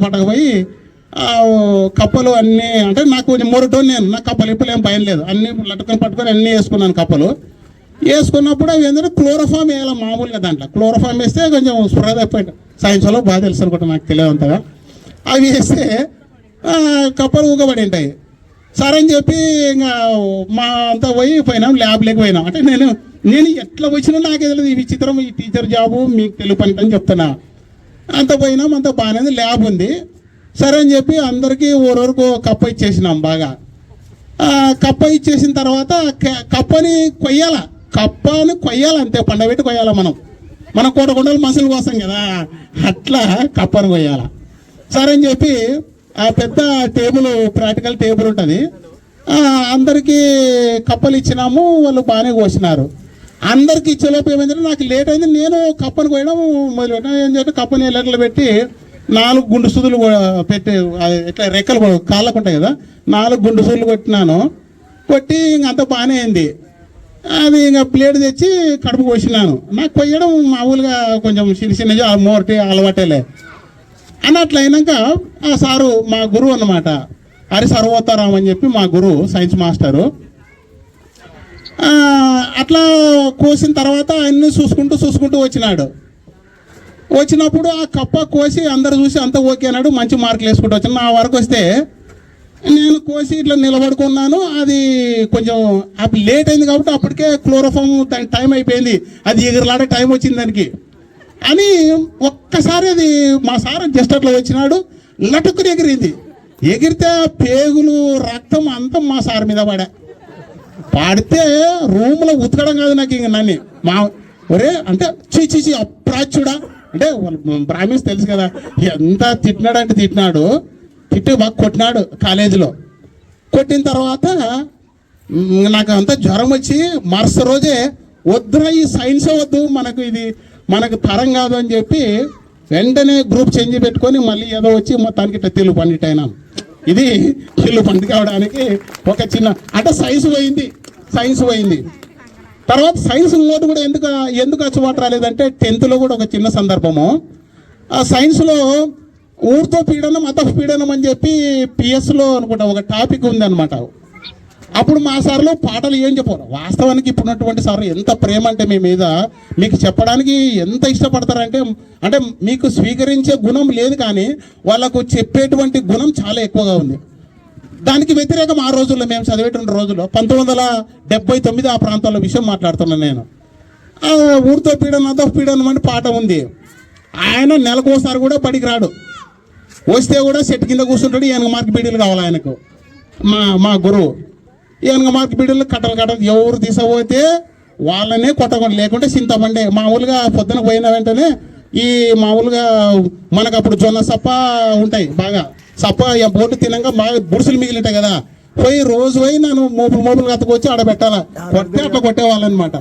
పట్టకపోయి కప్పలు అన్నీ అంటే నాకు కొంచెం మొరటోని, నాకు కప్పలు ఇప్పుడు ఏం భయం లేదు, అన్నీ లట్టుకొని పట్టుకొని అన్నీ వేసుకున్నాను. కప్పలు వేసుకున్నప్పుడు అవి ఏంటంటే క్లోరోఫామ్ వేయాలి మామూలుగా. దాంట్లో క్లోరోఫామ్ వేస్తే కొంచెం స్ప్రెడ్ అయిపోయింది. సైన్స్లో బాగా తెలుసు అనుకుంటా, నాకు తెలియదు అంతగా. అవి వేస్తే కప్పలు ఊగబడి ఉంటాయి. సరే అని చెప్పి ఇంకా మా అంతా పోయినాం, ల్యాబ్లోకి పోయినాం. అంటే నేను ఎట్లా వచ్చినా నాకే తెలియదు, ఈ విచిత్రం, ఈ టీచర్ జాబు మీకు తెలుగు పని అని చెప్తున్నా. అంత పోయినాం, అంత బాగానే ల్యాబ్ ఉంది. సరే అని చెప్పి అందరికీ ఓరోరికి కప్ప ఇచ్చేసినాం. బాగా కప్ప ఇచ్చేసిన తర్వాత కప్పని కొయ్యాలి అంతే, పండబెట్టి కొయ్యాల. మనం కోటకొండలు మనుషుల కోసం కదా, అట్లా కప్పని కొయ్యాల. సరే అని చెప్పి ఆ పెద్ద టేబుల్, ప్రాక్టికల్ టేబుల్ ఉంటుంది, అందరికీ కప్పలు ఇచ్చినాము. వాళ్ళు బాగానే కోసినారు. అందరికి ఇచ్చేలోపు ఏమైందంటే నాకు లేట్ అయింది. నేను కప్పని కోయడం మొదలుపెట్టినా. ఏం చెప్పి కప్పని ఎల్లట్లు పెట్టి 4 గుండు సూదులు పెట్టి, ఇట్లా రెక్కలు కాళ్ళకు ఉంటాయి కదా, 4 గుండు సూదులు కొట్టినాను. కొట్టి ఇంకంతా బాగానే అయింది. అది ఇంకా ప్లేట్ తెచ్చి కడుపు కోసినాను. నాకు కొయ్యడం మామూలుగా కొంచెం చిన్నగా మోరటి అలవాటేలే అన్నట్లు. అయినాక ఆ సారు మా గురువు అన్నమాట, హరి సర్వోత్తరాం అని చెప్పి మా గురువు, సైన్స్ మాస్టరు. అట్లా కోసిన తర్వాత అన్నీ చూసుకుంటూ వచ్చినాడు. వచ్చినప్పుడు ఆ కప్ప కోసి అందరు చూసి అంతా ఓకే అన్నాడు, మంచి మార్కులు వేసుకుంటూ వచ్చాను. నా వరకు వస్తే నేను కోసి ఇట్లా నిలబడుకున్నాను. అది కొంచెం లేట్ అయింది కాబట్టి అప్పటికే క్లోరోఫామ్ దానికి టైం అయిపోయింది, అది ఎగిరిలాడే టైం వచ్చింది దానికి అని. ఒక్కసారి అది మా సార్ జస్ట్ అట్లా వచ్చినాడు, లటుక్కుని ఎగిరితే పేగులు రక్తం అంతా మా సార్ మీద పడితే రూమ్లో ఉతకడం కాదు నాకు ఇంక నన్ను ఒరే అంటే చీచి అప్రాచ్యుడా అంటే బ్రాహ్మిన్స్ తెలుసు కదా, ఎంత తిట్టినాడు. తిట్టి బాగా కొట్టినాడు కాలేజీలో. కొట్టిన తర్వాత నాకు అంతా జ్వరం వచ్చి మరుసటి రోజే వద్దురా ఈ సైన్సే వద్దు, మనకు తరం కాదు అని చెప్పి వెంటనే గ్రూప్ చేంజ్ పెట్టుకొని మళ్ళీ ఏదో వచ్చి మొత్తానికి ఇట్లా తెలుగు పండిట్ అయినాం. ఇది తెలుగు పండిట్ కావడానికి ఒక చిన్న అంటే సైన్స్ పోయింది. తర్వాత సైన్స్ నోటు కూడా ఎందుకు అచ్చుబాటు రాలేదంటే 10th కూడా ఒక చిన్న సందర్భము. ఆ సైన్స్లో ఊరితో పీడనం అత పీడనం అని చెప్పి పిఎస్లో అనుకుంటా ఒక టాపిక్ ఉందన్నమాట. అప్పుడు మా సార్లు పాటలు ఏం చెప్పారు. వాస్తవానికి ఇప్పుడున్నటువంటి సార్లు ఎంత ప్రేమ అంటే మీ మీద, మీకు చెప్పడానికి ఎంత ఇష్టపడతారంటే అంటే మీకు స్వీకరించే గుణం లేదు కానీ వాళ్ళకు చెప్పేటువంటి గుణం చాలా ఎక్కువగా ఉంది. దానికి వ్యతిరేకం ఆ రోజుల్లో మేము చదివేటువంటి రోజుల్లో 1979 ఆ ప్రాంతాల్లో విషయం మాట్లాడుతున్నాను నేను. ఊరితో పీడనం అతో పీడనం అని పాట ఉంది. ఆయన నెలకోసారి కూడా బడికి రాడు, వస్తే కూడా సెట్ కింద కూర్చుంటాడు. ఏనుగ మార్క్ బీడీలు కావాలి ఆయనకు. మా గురువు ఏనుగ మార్క్ బీడీలు కట్టలు ఎవరు తీసుకుపోతే వాళ్ళనే కొట్టకుండా, లేకుంటే చింతమండే. మామూలుగా పొద్దున పోయిన వెంటనే ఈ మామూలుగా మనకు అప్పుడు జొన్న సప్ప ఉంటాయి, బాగా సప్ప బోటు తినగా బాగా బుడుసులు మిగిలింటాయి కదా, రోజు పోయి నన్ను మోపులు కత్తుకొచ్చి ఆడబెట్టాలా, కొట్టే అట్లా కొట్టేవాళ్ళనమాట.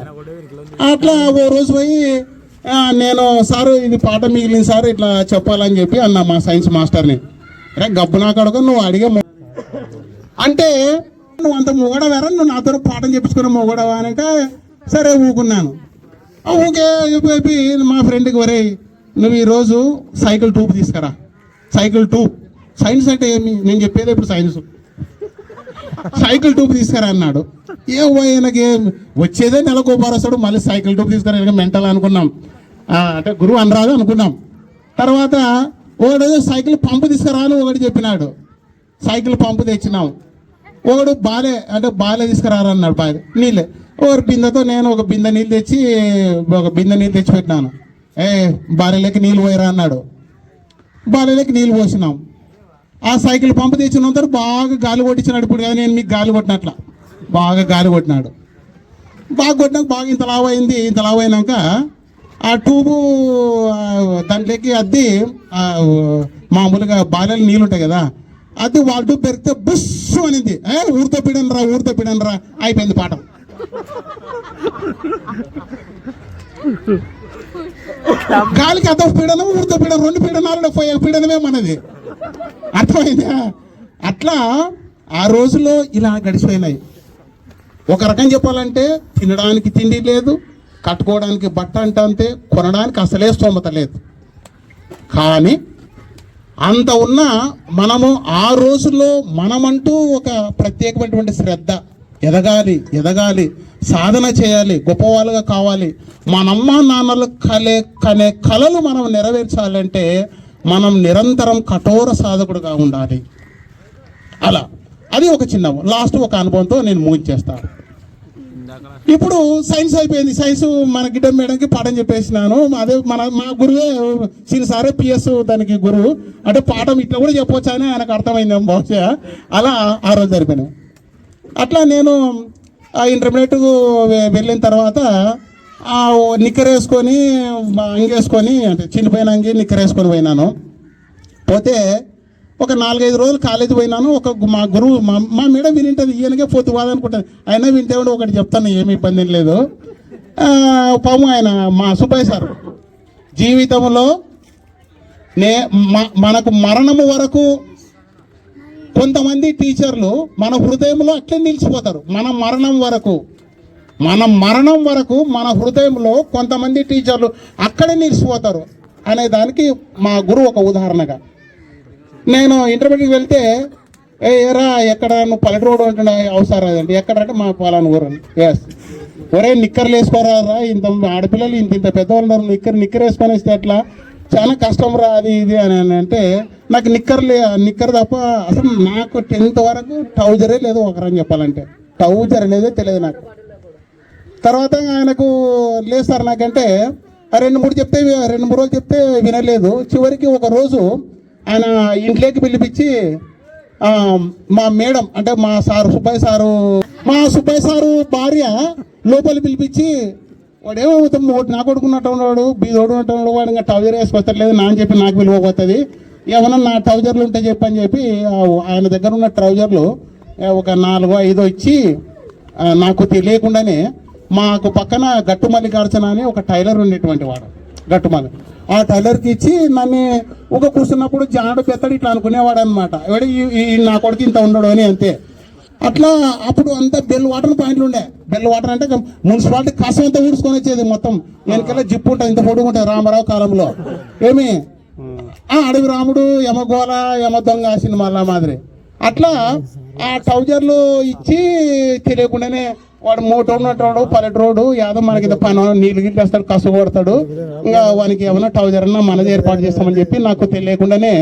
అట్లా ఓ రోజు పోయి నేను సారు ఇది పాట మిగిలింది సార్ ఇట్లా చెప్పాలని చెప్పి అన్నా మా సైన్స్ మాస్టర్ని. రే గబ్బు నా కడుక నువ్వు అడిగే అంటే నువ్వు అంత మొగడవారా, నువ్వు నాతో పాఠం చెప్పించుకున్న మొగడవా అని అంటే సరే ఊకున్నాను. ఊకే చెప్పి మా ఫ్రెండ్కి వరే నువ్వు ఈరోజు సైకిల్ ట్యూబ్ తీసుకురా. సైకిల్ ట్యూబ్ సైన్స్ అంటే ఏమి, నేను చెప్పేది ఇప్పుడు సైన్స్. సైకిల్ ట్యూబ్ తీసుకురా అన్నాడు. ఈయనకి వచ్చేదే నెలకు వస్తాడు, మళ్ళీ సైకిల్ ట్యూబ్ తీసుకురా మెంటల్ అనుకున్నాం. అంటే గురువు అనరాదు అనుకున్నాం. తర్వాత ఒకడు సైకిల్ పంపు తీసుకురా అని ఒకటి చెప్పినాడు. సైకిల్ పంపు తెచ్చినాం. ఒకడు బాలే తీసుకురారన్నాడు. బాగా నీళ్ళే ఒకటి బిందెతో నేను ఒక బిందె నీళ్ళు తెచ్చి పెట్టినాను. బాలెలోకి నీళ్ళు పోయిరా అన్నాడు. బాలెలోకి నీళ్ళు పోసినాం. ఆ సైకిల్ పంపు తెచ్చినంత బాగా గాలి కొట్టించినాడు. ఇప్పుడు కదా నేను మీకు గాలి కొట్టినట్లా బాగా గాలి కొట్టినాడు. బాగా కొట్టినాక బాగా ఇంత లావు అయింది. ఇంత లావు అయినాక ఆ ట్యూబు దాంట్లోకి అద్ది మామూలుగా బాలెలు నీళ్ళు ఉంటాయి కదా, అది వాళ్ళ ట్యూబ్ పెరిగితే బుష్ అనింది. ఊరితో పిడనరా అయిపోయింది పాఠం. గాలికి అదో పీడనం, ఊరితో పీడనం, 2 పీడనాలు పీడనమే మనది. అర్థమైందా? అట్లా ఆ రోజుల్లో ఇలా గడిచిపోయినాయి. ఒక రకం చెప్పాలంటే తినడానికి తిండి లేదు, కట్టుకోవడానికి బట్ట అంతే, కొనడానికి అసలే స్తోమత లేదు. కానీ అంత ఉన్నా మనము ఆ రోజుల్లో మనమంటూ ఒక ప్రత్యేకమైనటువంటి శ్రద్ధ, ఎదగాలి, సాధన చేయాలి, గొప్పవాళ్ళుగా కావాలి, మనమ్మ నాన్నలు కనే కలలు మనం నెరవేర్చాలంటే మనం నిరంతరం కఠోర సాధకుడుగా ఉండాలి. అలా అది ఒక చిన్న లాస్ట్ ఒక అనుభవంతో నేను ముగించేస్తాను. ఇప్పుడు సైన్స్ అయిపోయింది. సైన్స్ మన గిడ్డ మేడంకి పాఠం చెప్పేసినాను. అదే మా గురువే సారే పిఎస్ దానికి గురువు. అంటే పాఠం ఇట్లా కూడా చెప్పొచ్చు అని ఆయనకు అర్థమైంది బహుశా. అలా ఆ రోజు జరిపినాయి. అట్లా నేను ఇంటర్మీడియట్ వెళ్ళిన తర్వాత నిక్కర్ వేసుకొని అంగేసుకొని, అంటే చిన్నపోయిన అంగి నిక్కర్ వేసుకొని పోయినాను. పోతే ఒక 4-5 రోజులు కాలేజీ పోయినాను. మా గురువు మా మేడం వినింటుంది, ఈయనకే పోతు కాదనుకుంటుంది. అయినా వింటే ఒకటి చెప్తాను, ఏమి ఇబ్బంది లేదు. పాము ఆయన మా సుబ్బయ్య సార్ జీవితంలో మనకు మరణము వరకు కొంతమంది టీచర్లు మన హృదయంలో అట్లే నిలిచిపోతారు. మన మరణం వరకు మన హృదయంలో కొంతమంది టీచర్లు అక్కడే నిలిచిపోతారు అనే దానికి మా గురువు ఒక ఉదాహరణగా. నేను ఇంటర్మీడియట్కి వెళ్తే ఏరా ఎక్కడ నువ్వు పల్లెటూరు ఉంటున్నా అవసరం అదండి, ఎక్కడంటే మా పొలాన్ని ఊరు. ఒరే నిక్కర్లు వేసుకోరారా, ఇంత ఆడపిల్లలు ఇంత పెద్దవాళ్ళు ఉన్నారు, నిక్కర్ వేసుకొని వస్తే అట్లా చాలా కష్టం రా అది ఇది అని అంటే, నాకు నిక్కర్ తప్ప అసలు నాకు 10th వరకు ట్రౌజరే లేదు. ఒకరని చెప్పాలంటే ట్రౌజర్ అనేదే తెలియదు నాకు. తర్వాత ఆయనకు లేదు సార్ నాకంటే 2-3 రోజులు చెప్తే వినలేదు. చివరికి ఒక రోజు ఆయన ఇంట్లోకి పిలిపించి మా మేడం అంటే మా సుబ్బయ్య సారు భార్య లోపలి పిలిపించి, వాడేమో నా కొడుకున్నట్టు ఉన్నాడు, బీదోడు ఉన్నట్టు ఉన్నాడు, వాడు ఇంకా ట్రౌజర్ వేసుకొస్తలేదు నా అని చెప్పి నాకు విలువపోతుంది, ఏమన్నా నా ట్రౌజర్లు ఉంటే చెప్పని చెప్పి ఆయన దగ్గర ఉన్న ట్రౌజర్లు ఒక 4-5 ఇచ్చి నాకు తెలియకుండానే మాకు పక్కన గట్టు మల్లికార్జున అని ఒక టైలర్ ఉండేటువంటి వాడు, గట్టుమల్లి, ఆ టైలర్కి ఇచ్చి నన్ను ఒక కూర్చున్నప్పుడు జానడు పెత్తడు ఇట్లా అనుకునేవాడు అనమాట. నా కొడుకు ఇంత ఉండడు అని అంతే. అట్లా అప్పుడు అంతా బెల్ వాటర్ పాయింట్లు ఉండే. బెల్ వాటర్ అంటే మున్సిపాలిటీ కసం అంతా ఊడ్చుకొని వచ్చేది మొత్తం. వెనకల్లా జిప్పు ఉంటుంది, ఇంత పొడుగు ఉంటుంది రామారావు కాలంలో. ఏమి అడవి రాముడు యమగోళ యమ దొంగ సినిమాల మాదిరి. అట్లా ఆ ట్రౌజర్లు ఇచ్చి తెలియకుండానే వాడు మోటోడు పల్లెటూరు యాదవ్ మనకి పని నీళ్ళు గిట్లు వేస్తాడు, కసు కొడతాడు, ఇంకా వానికి ఏమైనా ట్రౌజర్ అన్నా మనది ఏర్పాటు చేస్తామని చెప్పి నాకు తెలియకుండానే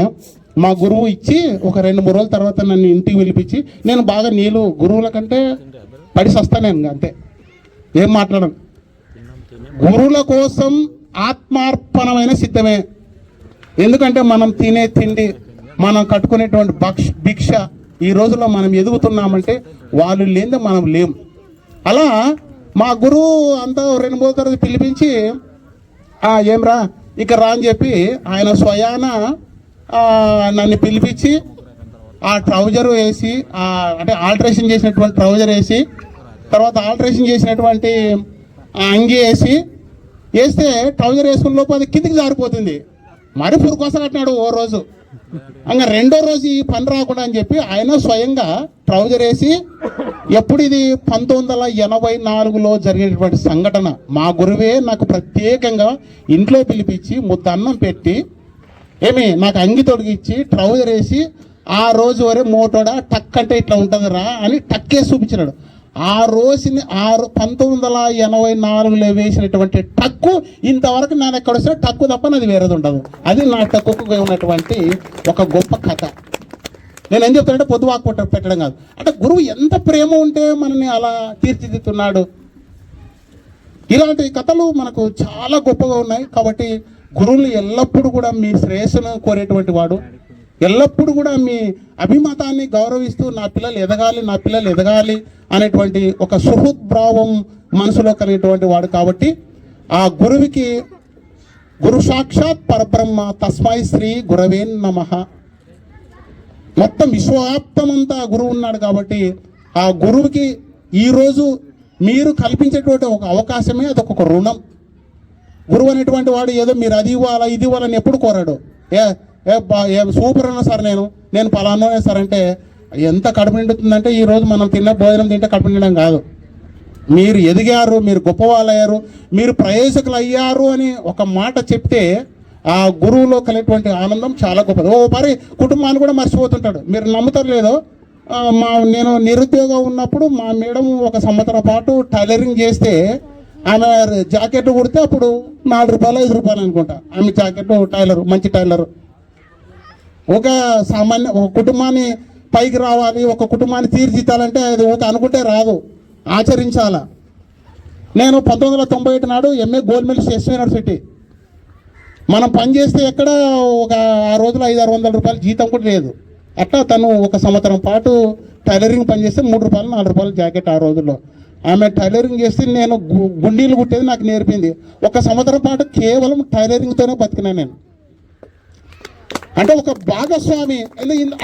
మా గురువు ఇచ్చి ఒక 2-3 రోజుల తర్వాత నన్ను ఇంటికి పిలిపించి, నేను బాగా నీళ్ళు గురువుల కంటే పడి వస్తాను నేను అంతే, ఏం మాట్లాడను. గురువుల కోసం ఆత్మార్పణమైన సిద్ధమే. ఎందుకంటే మనం తినే తిండి, మనం కట్టుకునేటువంటి భిక్ష, ఈ రోజుల్లో మనం ఎదుగుతున్నామంటే వాళ్ళు లేనిదే మనం లేము. అలా మా గురువు అంతా 2-3 తరగతి పిలిపించి ఏం ఇక రా అని చెప్పి ఆయన స్వయాన నన్ను పిలిపించి ఆ ట్రౌజర్ వేసి, అంటే ఆల్టరేషన్ చేసినటువంటి ట్రౌజర్ వేసి, తర్వాత ఆల్టరేషన్ చేసినటువంటి అంగి వేస్తే ట్రౌజర్ వేసుకున్న లోపు అది కిందికి జారిపోతుంది. మరి పురుకోస కట్టినాడు ఓ రోజు. ఇంకా 2వ రోజు ఈ పని రాకుండా అని చెప్పి ఆయన స్వయంగా ట్రౌజర్ వేసి, ఎప్పుడు ఇది 1984లో జరిగినటువంటి సంఘటన. మా గురువే నాకు ప్రత్యేకంగా ఇంట్లో పిలిపించి ముద్ద అన్నం పెట్టి నాకు అంగి తొడిగిచ్చి ట్రౌజర్ వేసి ఆ రోజు వరే మోటోడా టక్ అంటే ఇట్లా ఉంటుంది రా అని టక్కే చూపించినాడు. ఆ రోజుని 1984లో వేసినటువంటి టక్కు ఇంతవరకు నేను ఎక్కడ వస్తే టక్కు తప్ప నాది వేరేది ఉండదు. అది నా టక్కుకు ఉన్నటువంటి ఒక గొప్ప కథ. నేను ఏం చెప్తానంటే పొద్దువాకు పెట్టడం కాదు, అంటే గురువు ఎంత ప్రేమ ఉంటే మనని అలా తీర్చిదిద్దుతున్నాడు. ఇలాంటి కథలు మనకు చాలా గొప్పగా ఉన్నాయి. కాబట్టి గురువులు ఎల్లప్పుడూ కూడా మీ శ్రేయస్సును కోరేటువంటి వాడు, ఎల్లప్పుడూ కూడా మీ అభిమతాన్ని గౌరవిస్తూ నా పిల్లలు ఎదగాలి అనేటువంటి ఒక సుహృద్భావం మనసులో కలిగినటువంటి వాడు. కాబట్టి ఆ గురువుకి గురు సాక్షాత్ పరబ్రహ్మ తస్మై శ్రీ గురవే నమః. మొత్తం విశ్వవ్యాప్తమంతా గురువు ఉన్నాడు. కాబట్టి ఆ గురువుకి ఈరోజు మీరు కల్పించేటువంటి ఒక అవకాశమే అదొక రుణం. గురువు అనేటువంటి వాడు ఏదో మీరు అది ఇవ్వాలా ఇది ఇవ్వాలని ఎప్పుడు కోరాడు. సూపర్ అన్నా సార్ నేను పలానా సార్ అంటే ఎంత కడుపు నిండుతుందంటే ఈరోజు మనం తిన్న భోజనం తింటే కడుపు నిండడం కాదు. మీరు ఎదిగారు, మీరు గొప్పవాళ్ళు అయ్యారు, మీరు ప్రయోజకులు అయ్యారు అని ఒక మాట చెప్తే ఆ గురువులో కలిగేటువంటి ఆనందం చాలా గొప్పది. ఓ మరి కుటుంబాన్ని కూడా మర్చిపోతుంటాడు. మీరు నమ్ముతారు లేదో, నేను నిరుద్యోగం ఉన్నప్పుడు మా మేడం 1 సంవత్సరం పాటు టైలరింగ్ చేస్తే ఆమె జాకెట్ కుడితే అప్పుడు 4 రూపాయలు 5 రూపాయలు అనుకుంటా. ఆమె జాకెట్ టైలర్, మంచి టైలర్. ఒక కుటుంబాన్ని పైకి రావాలి, ఒక కుటుంబాన్ని తీర్చిదిద్దాలంటే అది ఒక అనుకుంటే రాదు, ఆచరించాలా. నేను 1991 నాడు MA gold medalist SV university. మనం పని చేస్తే ఎక్కడ ఒక ఆ రోజులో 500-600 రూపాయలు జీతం కూడా లేదు. అట్లా తను 1 సంవత్సరం పాటు టైలరింగ్ పని చేస్తే 3 రూపాయలు 4 రూపాయలు జాకెట్ ఆ రోజుల్లో. ఆమె టైలరింగ్ చేస్తే నేను గుండీలు కుట్టేది నాకు నేర్పింది. 1 సంవత్సరం పాటు కేవలం టైలరింగ్తోనే బతికినా నేను. అంటే ఒక భాగస్వామి.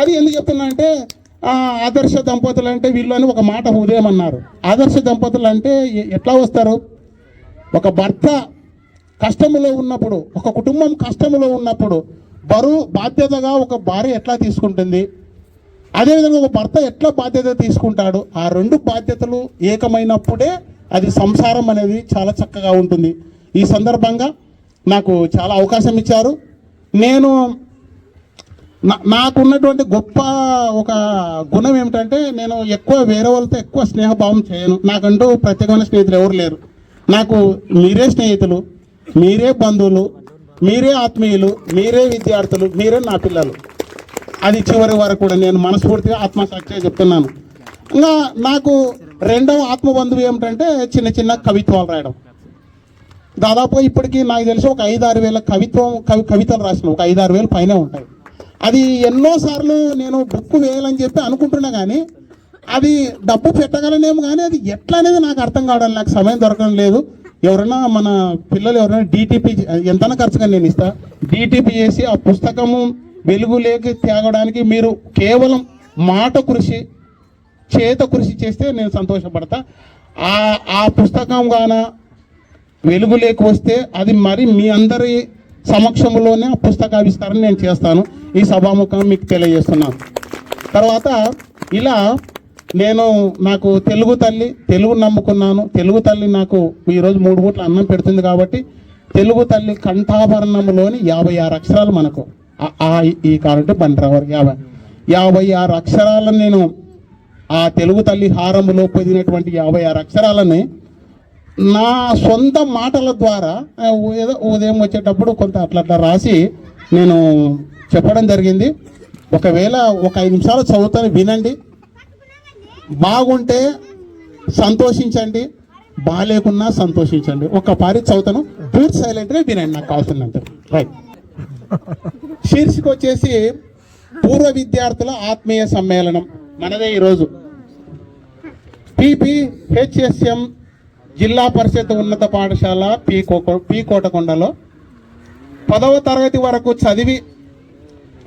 అది ఎందుకు చెప్తున్నా అంటే ఆదర్శ దంపతులు అంటే వీళ్ళు అని ఒక మాట ఉదయం అన్నారు. ఆదర్శ దంపతులు అంటే ఎట్లా వస్తారు? ఒక భర్త కష్టములో ఉన్నప్పుడు, ఒక కుటుంబం కష్టములో ఉన్నప్పుడు బాధ్యతగా ఒక భార్య ఎట్లా తీసుకుంటుంది, అదేవిధంగా ఒక భర్త ఎట్లా బాధ్యత తీసుకుంటాడు. ఆ 2 బాధ్యతలు ఏకమైనప్పుడే అది సంసారం అనేది చాలా చక్కగా ఉంటుంది. ఈ సందర్భంగా నాకు చాలా అవకాశం ఇచ్చారు. నేను నాకున్నటువంటి గొప్ప ఒక గుణం ఏమిటంటే నేను ఎక్కువ వేరే వాళ్ళతో ఎక్కువ స్నేహభావం చేయను. నాకంటూ ప్రత్యేకమైన స్నేహితులు ఎవరు లేరు. నాకు మీరే స్నేహితులు, మీరే బంధువులు, మీరే ఆత్మీయులు, మీరే విద్యార్థులు, మీరే నా పిల్లలు. అది చివరి వరకు కూడా నేను మనస్ఫూర్తిగా ఆత్మసాక్షిగా చెప్తున్నాను. ఇంకా నాకు రెండవ ఆత్మబంధువు ఏమిటంటే చిన్న చిన్న కవిత్వాలు రాయడం. దాదాపు ఇప్పటికీ నాకు తెలిసి ఒక 5-6 వేల కవితలు రాసిన, ఒక 5-6 వేలు పైనే ఉంటాయి. అది ఎన్నోసార్లు నేను బుక్ వేయాలని చెప్పి అనుకుంటున్నా, కానీ అది డబ్బు పెట్టగలనేమో, కానీ అది ఎట్లా అనేది నాకు అర్థం కావడం, నాకు సమయం దొరకడం లేదు. ఎవరైనా మన పిల్లలు ఎవరైనా DTP ఎంతైనా ఖర్చుగా నేను ఇస్తా, DTP చేసి ఆ పుస్తకము వెలుగులోకి తేగడానికి మీరు కేవలం మాట కృషి, చేత కృషి చేస్తే నేను సంతోషపడతా. ఆ పుస్తకం గాన వెలుగులోకి వస్తే అది మరి మీ అందరి సమక్షంలోనే ఆ పుస్తకావిష్కరణ నేను చేస్తాను. ఈ సభాముఖం మీకు తెలియజేస్తున్నాను. తర్వాత ఇలా నాకు తెలుగు నమ్ముకున్నాను. తెలుగు తల్లి నాకు ఈరోజు 3 పూట్ల అన్నం పెడుతుంది. కాబట్టి తెలుగు తల్లి కంఠాభరణంలోని 56 అక్షరాలు మనకు ఈ కారంటే బండ్రావర్ 56 అక్షరాలను నేను ఆ తెలుగు తల్లి హారములో పొదినటువంటి 56 అక్షరాలని నా సొంత మాటల ద్వారా ఏదో ఉదయం వచ్చేటప్పుడు కొంత అట్లా రాసి నేను చెప్పడం జరిగింది. ఒకవేళ ఒక 5 నిమిషాలు చదువుతాను, వినండి. బాగుంటే సంతోషించండి, బాగాలేకున్నా సంతోషించండి. ఒక పారి చదువుతాను, పూర్తి సైలెంట్గా వినండి, నాకు కావాల్సిందంటే. రైట్. శీర్షిక వచ్చేసి పూర్వ విద్యార్థుల ఆత్మీయ సమ్మేళనం మనదే ఈరోజు. PPHSM జిల్లా పరిషత్ ఉన్నత పాఠశాల పి కోటకొండలో 10వ తరగతి వరకు చదివి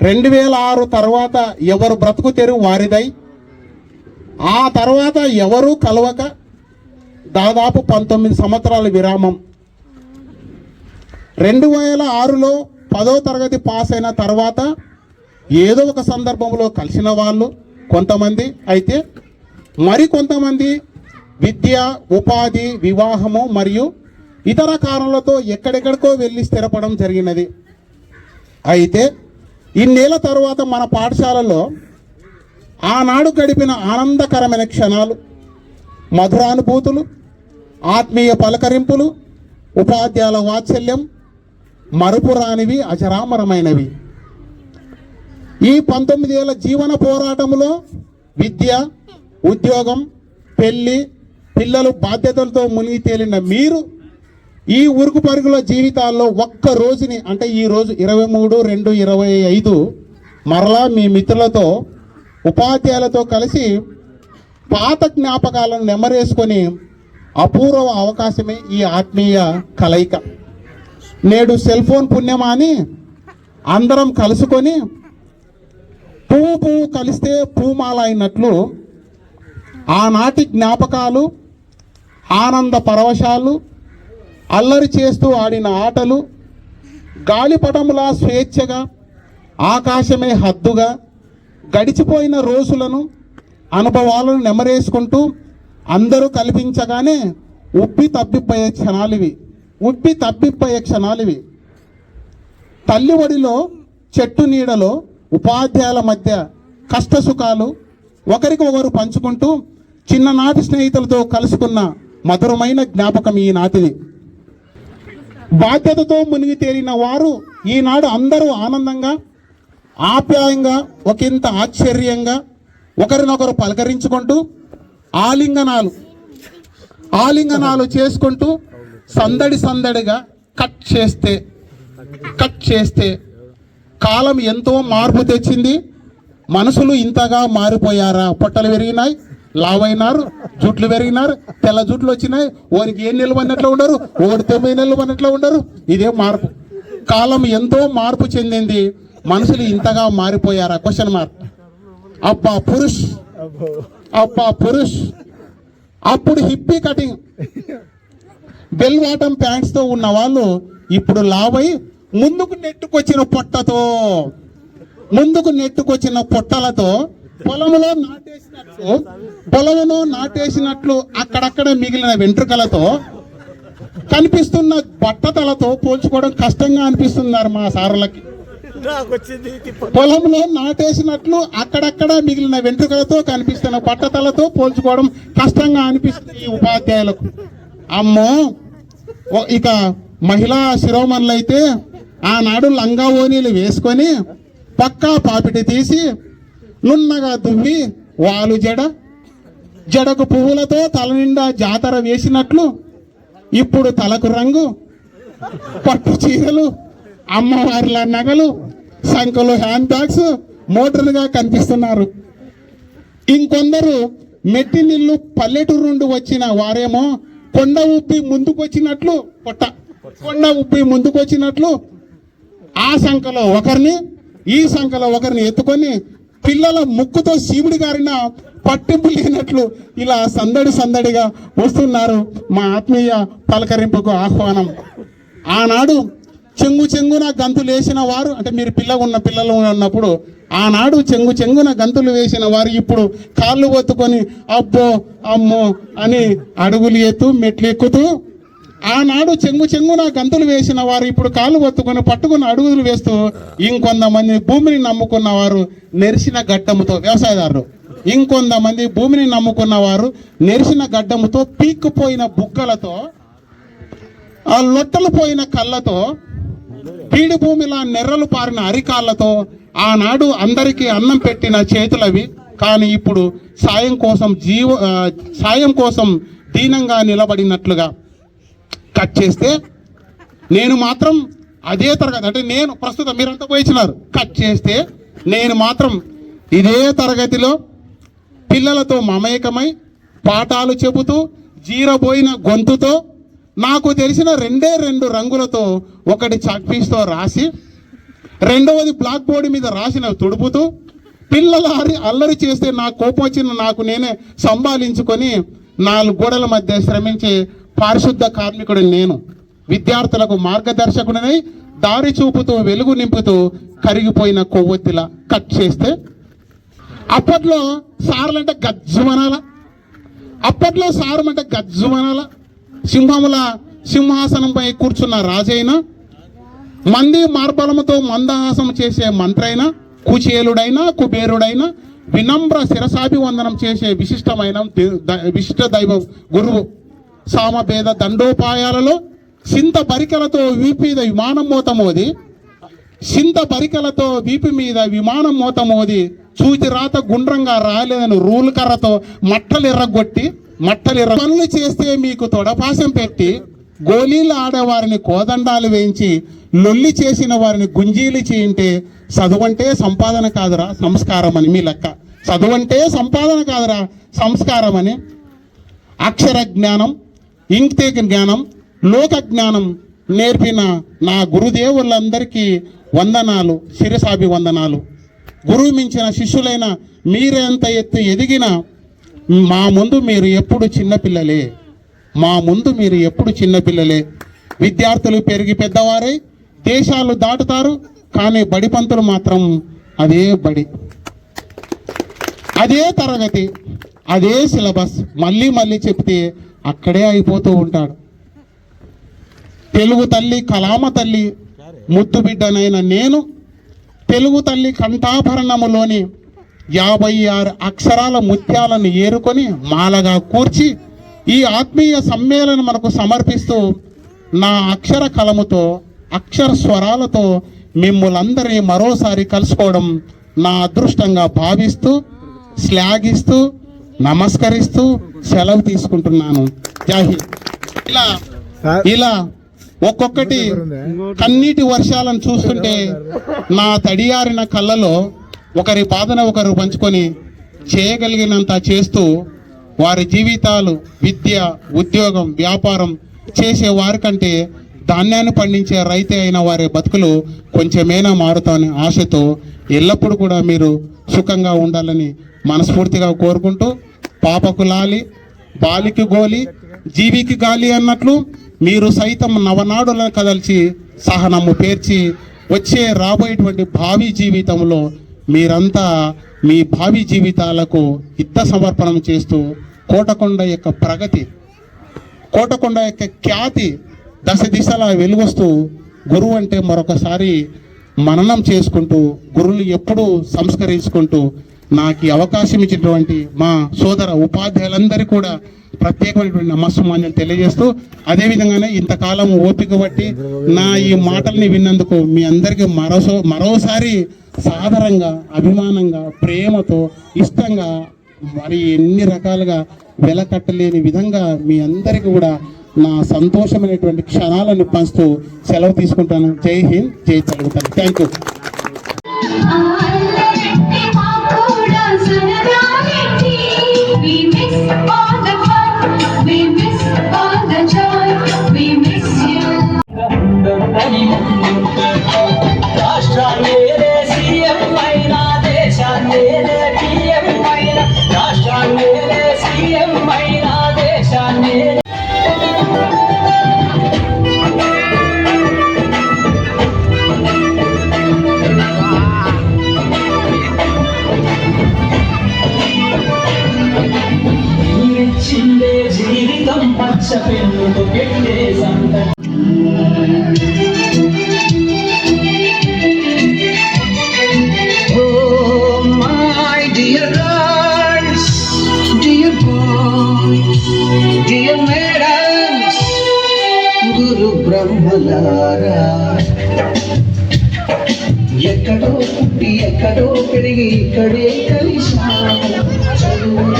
2006 తర్వాత ఎవరు బ్రతుకు తెరువు వారిదై, ఆ తర్వాత ఎవరూ కలవక దాదాపు 19 సంవత్సరాల విరామం. 2006లో 10వ తరగతి పాస్ అయిన తర్వాత ఏదో ఒక సందర్భంలో కలిసిన వాళ్ళు కొంతమంది అయితే, మరికొంతమంది విద్య, ఉపాధి, వివాహము మరియు ఇతర కారణాలతో ఎక్కడెక్కడికో వెళ్ళి స్థిరపడడం జరిగినది. అయితే ఇన్నేళ్ల తర్వాత మన పాఠశాలలో ఆనాడు గడిపిన ఆనందకరమైన క్షణాలు, మధురానుభూతులు, ఆత్మీయ పలకరింపులు, ఉపాధ్యాయుల వాత్సల్యం మరుపురానివి, అజరామరమైనవి. ఈ 19 ఏళ్ల జీవన పోరాటంలో విద్య, ఉద్యోగం, పెళ్లి, పిల్లలు బాధ్యతలతో మునిగి తేలిన మీరు ఈ ఉరుకు పరుగుల జీవితాల్లో ఒక్క రోజుని, అంటే ఈ రోజు 23/2/25 మరలా మీ మిత్రులతో, ఉపాధ్యాయులతో కలిసి పాత జ్ఞాపకాలను నెమరేసుకొని అపూర్వ అవకాశమే ఈ ఆత్మీయ కలయిక. నేడు సెల్ ఫోన్ పుణ్యమాని అందరం కలుసుకొని పువ్వు కలిస్తే పూమాల అయినట్లు ఆనాటి జ్ఞాపకాలు, ఆనంద పరవశాలు, అల్లరి చేస్తూ ఆడిన ఆటలు, గాలిపటములా స్వేచ్ఛగా, ఆకాశమే హద్దుగా గడిచిపోయిన రోజులను, అనుభవాలను నెమరేసుకుంటూ అందరూ కల్పించగానే ఉబ్బి తబ్బిబ్బయ్యే క్షణాలివి. తల్లి ఒడిలో, చెట్టు నీడలో, ఉపాధ్యాయుల మధ్య కష్టసుఖాలు ఒకరికి ఒకరు పంచుకుంటూ చిన్ననాటి స్నేహితులతో కలుసుకున్న మధురమైన జ్ఞాపకం ఈనాటిది. బాధ్యతతో మునిగి తేలిన వారు ఈనాడు అందరూ ఆనందంగా, ఆప్యాయంగా, ఒకంత ఆశ్చర్యంగా ఒకరినొకరు పలకరించుకుంటూ ఆలింగనాలు చేసుకుంటూ సందడిగా కట్ చేస్తే కాలం ఎంతో మార్పు తెచ్చింది. మనుషులు ఇంతగా మారిపోయారా? పొట్టలు పెరిగినాయి, లావైనారు, జుట్లు పెరిగినారు, తెల్ల జుట్లు వచ్చినాయి. ఓనికి 7 నెలలు పడినట్లు ఉండరు, 9 నెలలు పడినట్లు ఉండరు. ఇదే మార్పు. కాలం ఎంతో మార్పు చెందింది. మనుషులు ఇంతగా మారిపోయారా? Question mark. అబ్బా పురుష్. అప్పుడు hippie cutting, bell bottom pants తో ఉన్న వాళ్ళు ఇప్పుడు లావై ముందుకు నెట్టుకొచ్చిన పొట్టలతో పొలంలో నాటేసినట్లు అక్కడక్కడ మిగిలిన వెంట్రుకలతో కనిపిస్తున్న బట్టతలతో పోల్చుకోవడం కష్టంగా అనిపిస్తున్నారు మా సారులకి. పొలంలో నాటేసినట్లు అక్కడక్కడ మిగిలిన వెంట్రుకలతో కనిపిస్తున్న బట్టతలతో పోల్చుకోవడం కష్టంగా అనిపిస్తుంది ఈ ఉపాధ్యాయులకు. అమ్మో, ఇక మహిళా శిరోమణులైతే ఆనాడు లంగా ఓనీలు వేసుకొని పక్కా పాపిటి తీసి నున్నగా దువ్వి వాలు జడకు పువ్వులతో తల నిండా జాతర వేసినట్లు ఇప్పుడు తలకు రంగు, పట్టు చీరలు, అమ్మవారిల నగలు, సంఖలు, హ్యాండ్ బ్యాగ్స్ మోడర్న్గా కనిపిస్తున్నారు. ఇంకొందరు మెట్టి నీళ్లు పల్లెటూరు నుండి వచ్చిన వారేమో కొండ ఉబ్బి ముందుకొచ్చినట్లు ఆ సంఖలో ఒకరిని, ఈ సంఖలో ఒకరిని ఎత్తుకొని పిల్లల ముక్కుతో శివుడి గారిన పట్టింపు లేనట్లు ఇలా సందడిగా వస్తున్నారు. మా ఆత్మీయ పలకరింపుకు ఆహ్వానం. ఆనాడు చెంగున గంతులు వేసిన వారు, అంటే మీరు పిల్లలు ఉన్నప్పుడు ఆనాడు చెంగున గంతులు వేసిన వారు ఇప్పుడు కాళ్ళు ఒత్తుకొని అబ్బో అమ్మో అని అడుగులు మెట్లు ఎక్కుతూ, ఆనాడు చెంగున గంతులు వేసిన వారు ఇప్పుడు కాళ్ళు ఒత్తుకొని పట్టుకుని అడుగులు వేస్తూ, ఇంకొంతమంది భూమిని నమ్ముకున్న వారు నెరిసిన గడ్డముతో, వ్యవసాయదారులు ఇంకొంతమంది భూమిని నమ్ముకున్న వారు నెరిసిన గడ్డముతో, పీక్కుపోయిన బుగ్గలతో, ఆ లొట్టలు పోయిన కళ్ళతో, పీడి భూమిలా నెర్రలు పారిన అరికాళ్లతో ఆనాడు అందరికీ అన్నం పెట్టిన చేతులవి. కానీ ఇప్పుడు సాయం కోసం దీనంగా నిలబడినట్లుగా కట్ చేస్తే నేను మాత్రం అదే తరగతి, అంటే నేను ప్రస్తుతం మీరంతా పోయిచ్చినారు, కట్ చేస్తే నేను మాత్రం ఇదే తరగతిలో పిల్లలతో మమేకమై పాఠాలు చెబుతూ జీరబోయిన గొంతుతో నాకు తెలిసిన 2 రంగులతో, ఒకటి చాక్పీస్తో రాసి, రెండవది బ్లాక్ బోర్డు మీద రాసిన తుడుపుతూ, పిల్లల అల్లరి చేస్తే నాకు కోపం వచ్చిన నాకు నేనే సంభాళించుకొని 4 గోడల మధ్య శ్రమించే పారిశుద్ధ కార్మికుడు నేను. విద్యార్థులకు మార్గదర్శకుడినై దారి చూపుతూ వెలుగు నింపుతూ కరిగిపోయిన కొవ్వొత్తిలా కట్ చేస్తే, అప్పట్లో సార్లంటే గజ్జుమనాల, సింహాసనంపై కూర్చున్న రాజైనా, మంది మార్బలముతో మందహాసం చేసే మంత్రైనా, కుచేలుడైనా, కుబేరుడైనా, వినమ్ర శిరసాభివందనం చేసే విశిష్ట దైవం గురువు. సామభేద దండోపాయాలలో సింత బరికలతో వీపు మీద విమానం మోత మోది చూచి రాత గుండ్రంగా రాలేదని రూల్ కర్రతో మట్టలు పనులు చేస్తే మీకు తొడపాసం పెట్టి గోళీలు ఆడేవారిని కోదండాలు వేయించి లొల్లి చేసిన వారిని గుంజీలు చేయింటే చదువంటే సంపాదన కాదురా సంస్కారం అని మీ లెక్క. చదువంటే సంపాదన కాదురా సంస్కారం అని. అక్షర జ్ఞానం, ఇంక్తే జ్ఞానం, లోక జ్ఞానం నేర్పిన నా గురుదేవులందరికీ వందనాలు, శిరసాభివందనాలు. గురువు మించిన శిష్యులైన మీరెంత ఎత్తు ఎదిగినా మా ముందు మీరు ఎప్పుడు చిన్నపిల్లలే. విద్యార్థులు పెరిగి పెద్దవారై దేశాలు దాటుతారు, కానీ బడిపంతులు మాత్రం అదే బడి, అదే తరగతి, అదే సిలబస్ మళ్ళీ చెప్తే అక్కడే అయిపోతూ ఉంటాడు. తెలుగు తల్లి కలామ తల్లి ముద్దు బిడ్డనైన నేను తెలుగు తల్లి కంఠాభరణములోని 56 అక్షరాల ముత్యాలను ఏరుకొని మాలగా కూర్చి ఈ ఆత్మీయ సమ్మేళనం మనకు సమర్పిస్తూ నా అక్షర కలముతో అక్షర స్వరాలతో మిమ్మల్ందరినీ మరోసారి కలుసుకోవడం నా అదృష్టంగా భావిస్తూ శ్లాఘిస్తూ నమస్కరిస్తూ సెలవు తీసుకుంటున్నాను. జై హింద్. ఇలా ఒక్కొక్కటి కన్నీటి వర్షాలను చూస్తుంటే నా తడియారిన కళ్ళలో ఒకరి బాధను ఒకరు పంచుకొని చేయగలిగినంత చేస్తూ వారి జీవితాలు విద్య, ఉద్యోగం, వ్యాపారం చేసే వారి కంటే ధాన్యాన్ని పండించే రైతే అయిన వారి బతుకులు కొంచెమైనా మారుతామని ఆశతో ఎల్లప్పుడూ కూడా మీరు సుఖంగా ఉండాలని మనస్ఫూర్తిగా కోరుకుంటూ, పాపకు లాలి, బాలికి గోలి, జీవికి గాలి అన్నట్లు మీరు సైతం నవనాడులను కదల్చి సహనము పేర్చి వచ్చే రాబోయేటువంటి భావి జీవితంలో మీరంతా మీ భావి జీవితాలకు యుద్ధ సమర్పణం చేస్తూ కోటకొండ యొక్క ప్రగతి, కోటకొండ యొక్క ఖ్యాతి దశ దిశలా వెలుగొస్తూ గురువు అంటే మరొకసారి మననం చేసుకుంటూ గురువులు ఎప్పుడూ సంస్కరించుకుంటూ నాకు ఈ అవకాశం ఇచ్చినటువంటి మా సోదర ఉపాధ్యాయులందరికీ కూడా ప్రత్యేకమైనటువంటి నమస్సుమాన్యం తెలియజేస్తూ, అదేవిధంగానే ఇంతకాలం ఓపిక బట్టి నా ఈ మాటల్ని విన్నందుకు మీ అందరికీ మరోసారి సాదరంగా, అభిమానంగా, ప్రేమతో, ఇష్టంగా, మరి ఎన్ని రకాలుగా వెలకట్టలేని విధంగా మీ అందరికీ కూడా నా సంతోషమైనటువంటి క్షణాలను పంచుతూ సెలవు తీసుకుంటాను. జై హింద్, జై తెలుగు తల్లి. Thank you. రాష్ట్రాన్ని సీఎం అయినా దేశాన్ని పిఎం అయినా రాష్ట్రాన్ని సీఎం అయినా దేశాన్ని ఇచ్చిందే జీవితం పచ్చ పెన్నుకు పెట్టే సంత. బ్రహ్మలారా ఎక్కడో పుట్టి ఎక్కడో పెరిగి ఇక్కడే కలిశాము చదువుల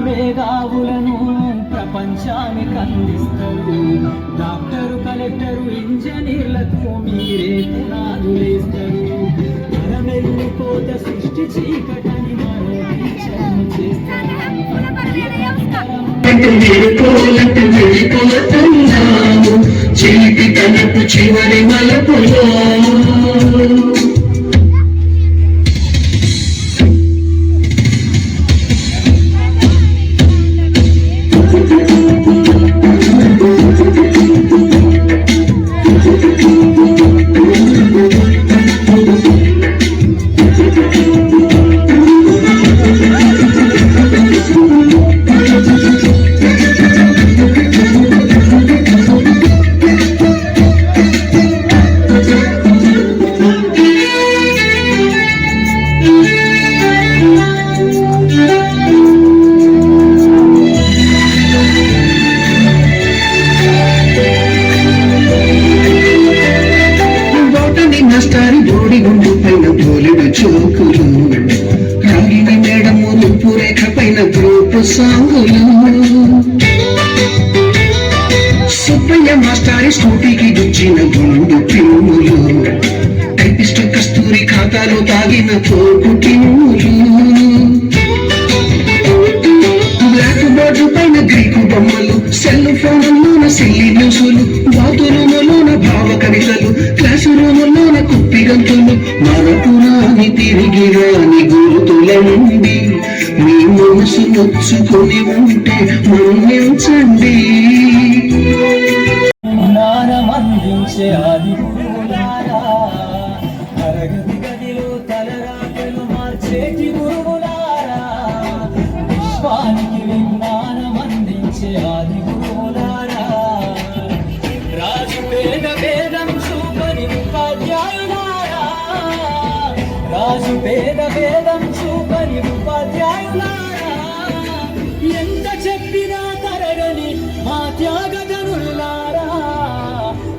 మేధావులను ప్రపంచానికి అందిస్తారు. డాక్టరు, కలెక్టరు, ఇంజనీర్లకు మీరే పునాదులేస్తారు. వెళ్ళిపోత సృష్టి చీకటని మరో చేస్తారు. చీటి తనకు చివరి మలపులో సాంగులు సుబ్బయ్య మాస్టారి స్కూటీకి గుచ్చిన గుండు పిన్నులు టైపిస్ట్ కస్తూరి ఖాతాలో తాగిన తోపు టిన్నులు బ్లాక్ బోర్డు పైన గ్రీకు బొమ్మలు సెల్ ఫోన్లోన సిల్లి న్యూసులు బాతురూములోన భావ కవితలు క్లాసు రూములోన కుప్పి గంతులు మరపురాని తిరిగి రాని గుర్తులండి మీ మనసు నొచ్చుకొని ఉంటే మన్నించండి జ్ఞానమందించే ఆది గురువులారా తరగతి గదిలో తలరాతలు మార్చేటి గురువులారా విశ్వానికి విజ్ఞానమందించే ఆది గురువులారా రాజు పేద భేదం చూపని ఉపాధ్యాయులారా రాజు పేద భేదం చూపని ఉపాధ్యాయులారా ఎంత చెప్పినా తరగని మా త్యాగధనులారా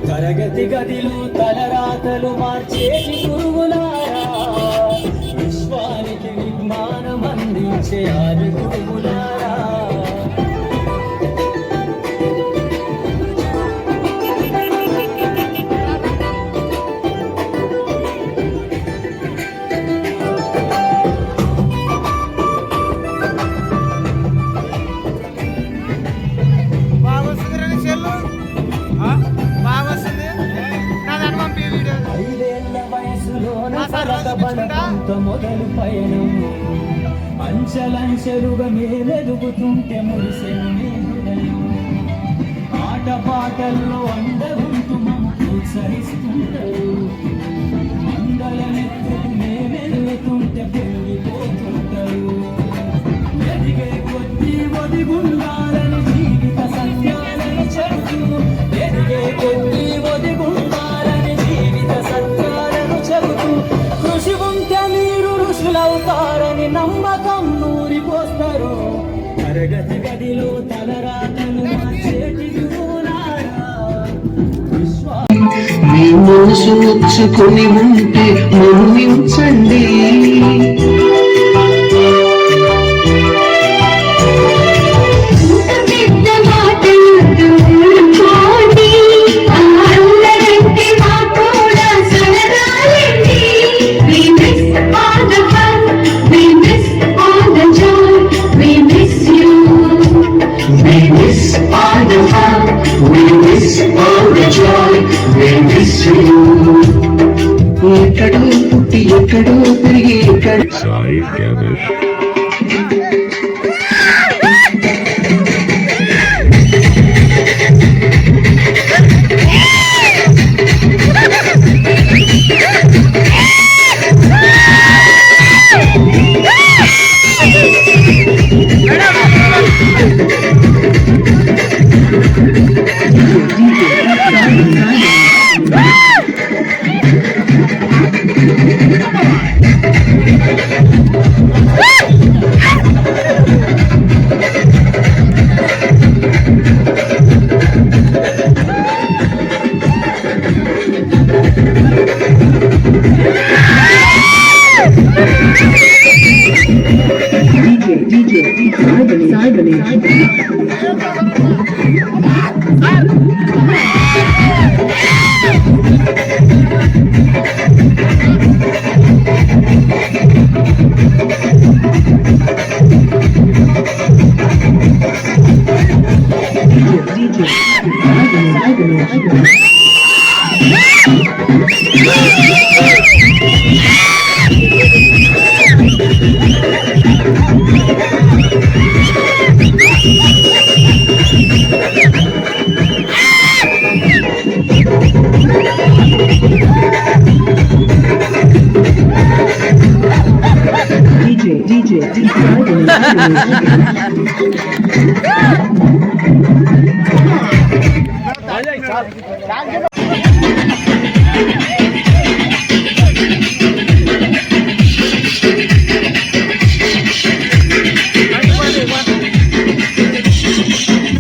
తరగతి గదిలో తలరాతలు మార్చేటి గురువులారా విశ్వానికి విజ్ఞానం అందించే ఆది గురువులారా ఐదేళ్ల వయసులోన పరగబడకంత మొదలు పయనం అంచెలంచెలుగా మేలెదుగుతుంటే మురిసెను నీ హృదయం ఆట పాటల్లో అందరుంటూ మమ్మ ప్రోత్సహిస్తుంటారు అందలనెత్తుకు మేమెళ్ళుతుంటే పెరిగిపోతుంటారు ఎదిగే కొద్దీ ఒదిగుండాలని జీవిత సత్యాలను చెబుతూ ఎదిగే కొద్దీ ఒదిగుండాలని జీవిత సత్యాలను చెబుతూ కృషి ఉంటే మీరు ఋషులవుతారని నమ్మకం నూరిపోస్తారు తరగతి గదిలో తలరాతలు మార్చేటి గురువులారా మీ మనసు నొచ్చుకొని ఉంటే మన్నించండి ఎక్కడో పుట్టి ఎక్కడో తిరిగి ఎక్కడ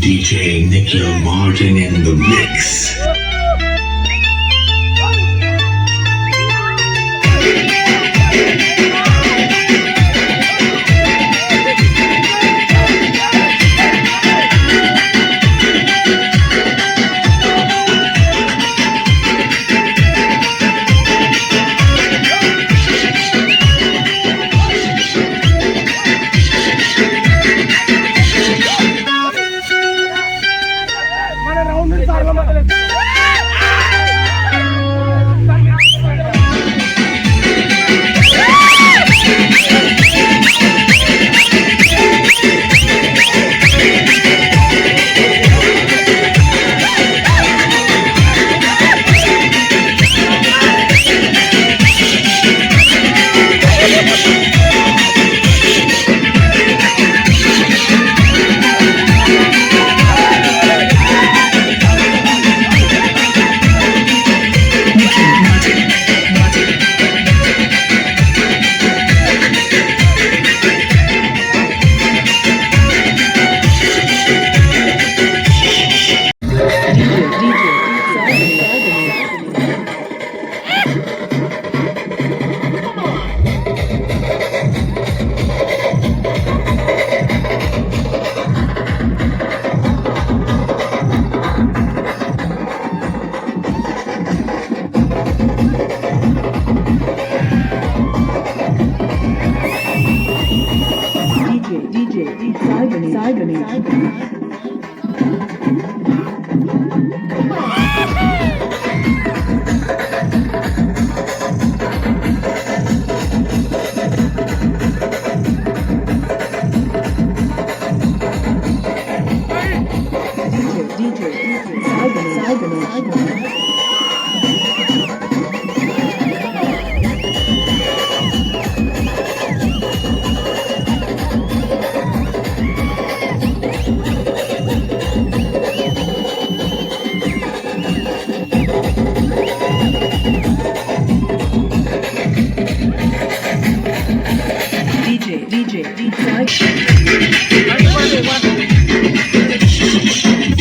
DJ Nicola Martin in the mix.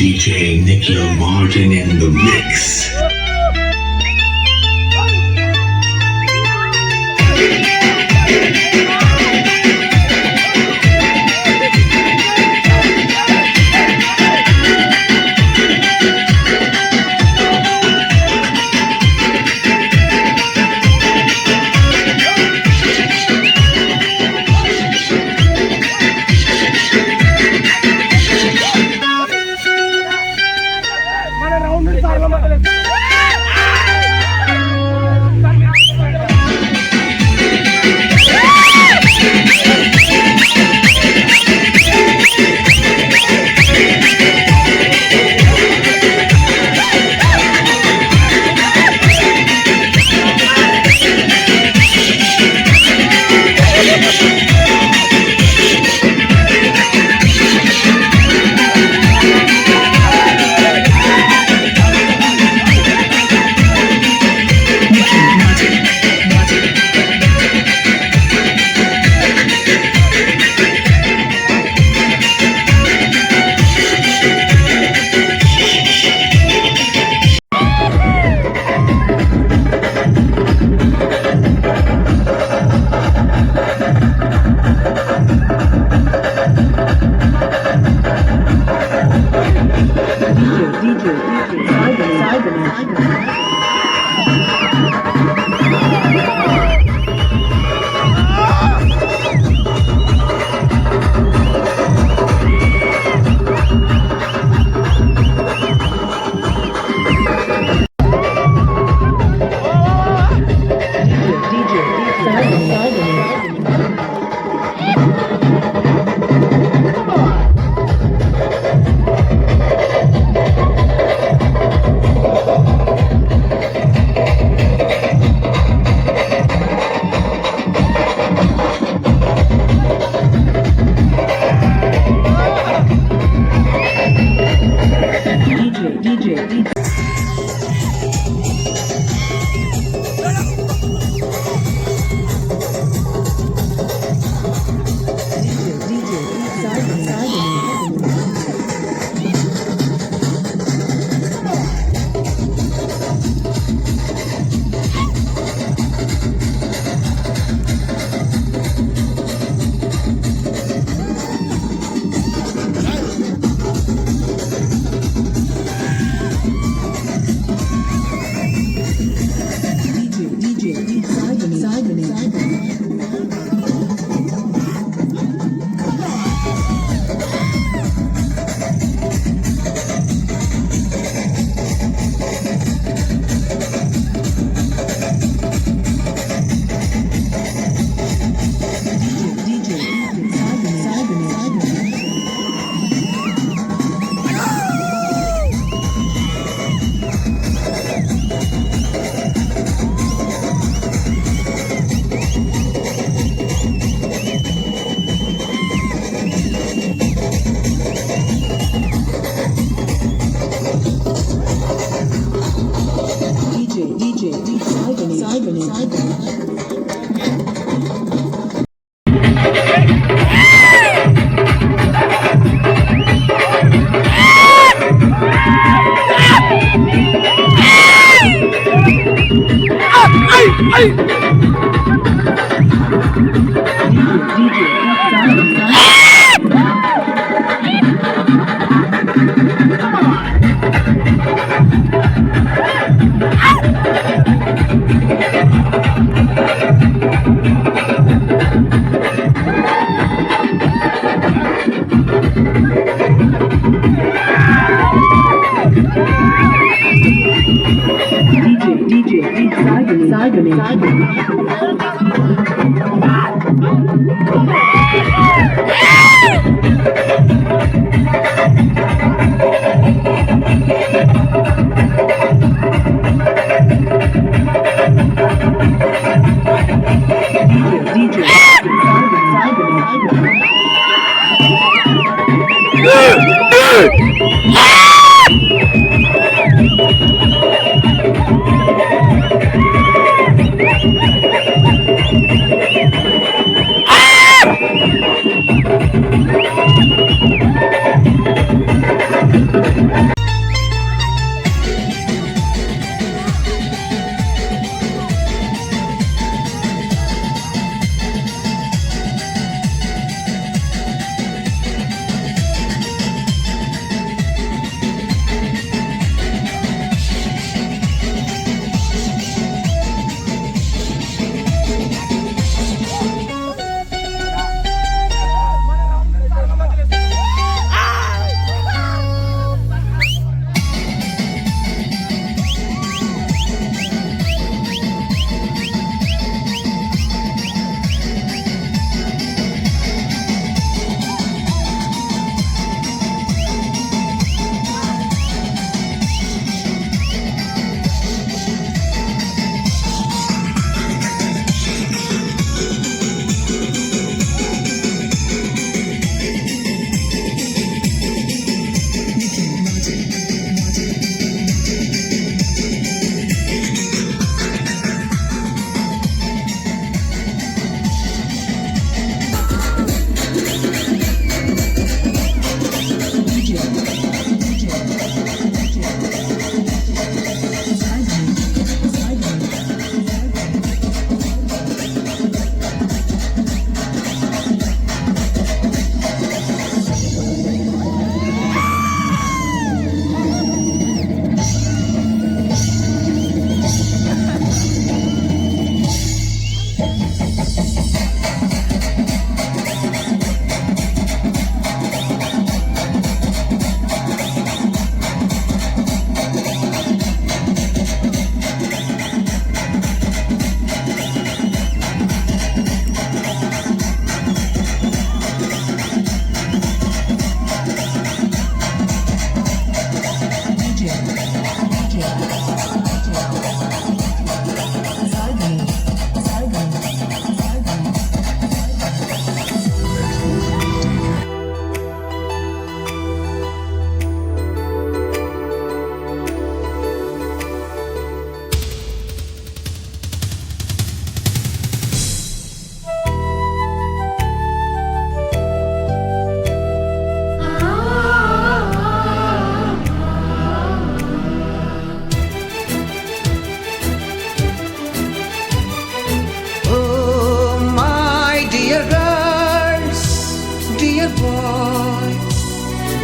DJ Nicola Martin in the mix. DJ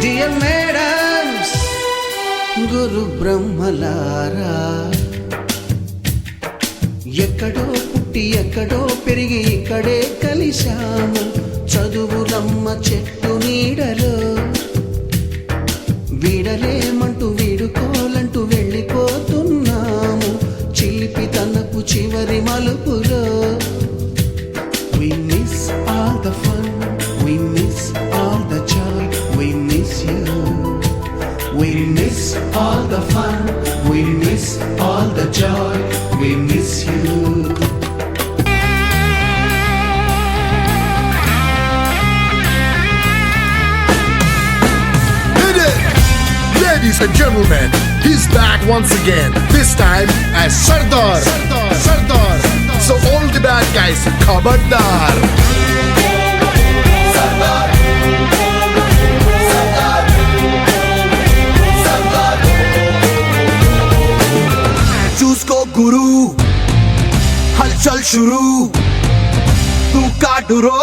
dear madams గురు బ్రహ్మలారా ఎక్కడో పుట్టి ఎక్కడో పెరిగి ఇక్కడే కలిశాము చదువులమ్మ చెట్టు నీడలో వీడలేమంటూ వీడుకోలంటూ వెళ్ళిపోతున్నాము చిలిపి తనపు చివరి మలుపులో We miss all the fun, we miss all the joy, we miss you. We miss all the fun, we miss all the joy, we miss you. Ladies and gentlemen, he's back once again. This time as Sardar. So all the bad guys, Khabardar. చూసుకో గురు హల్చల్ షురూ తూ కాటు రో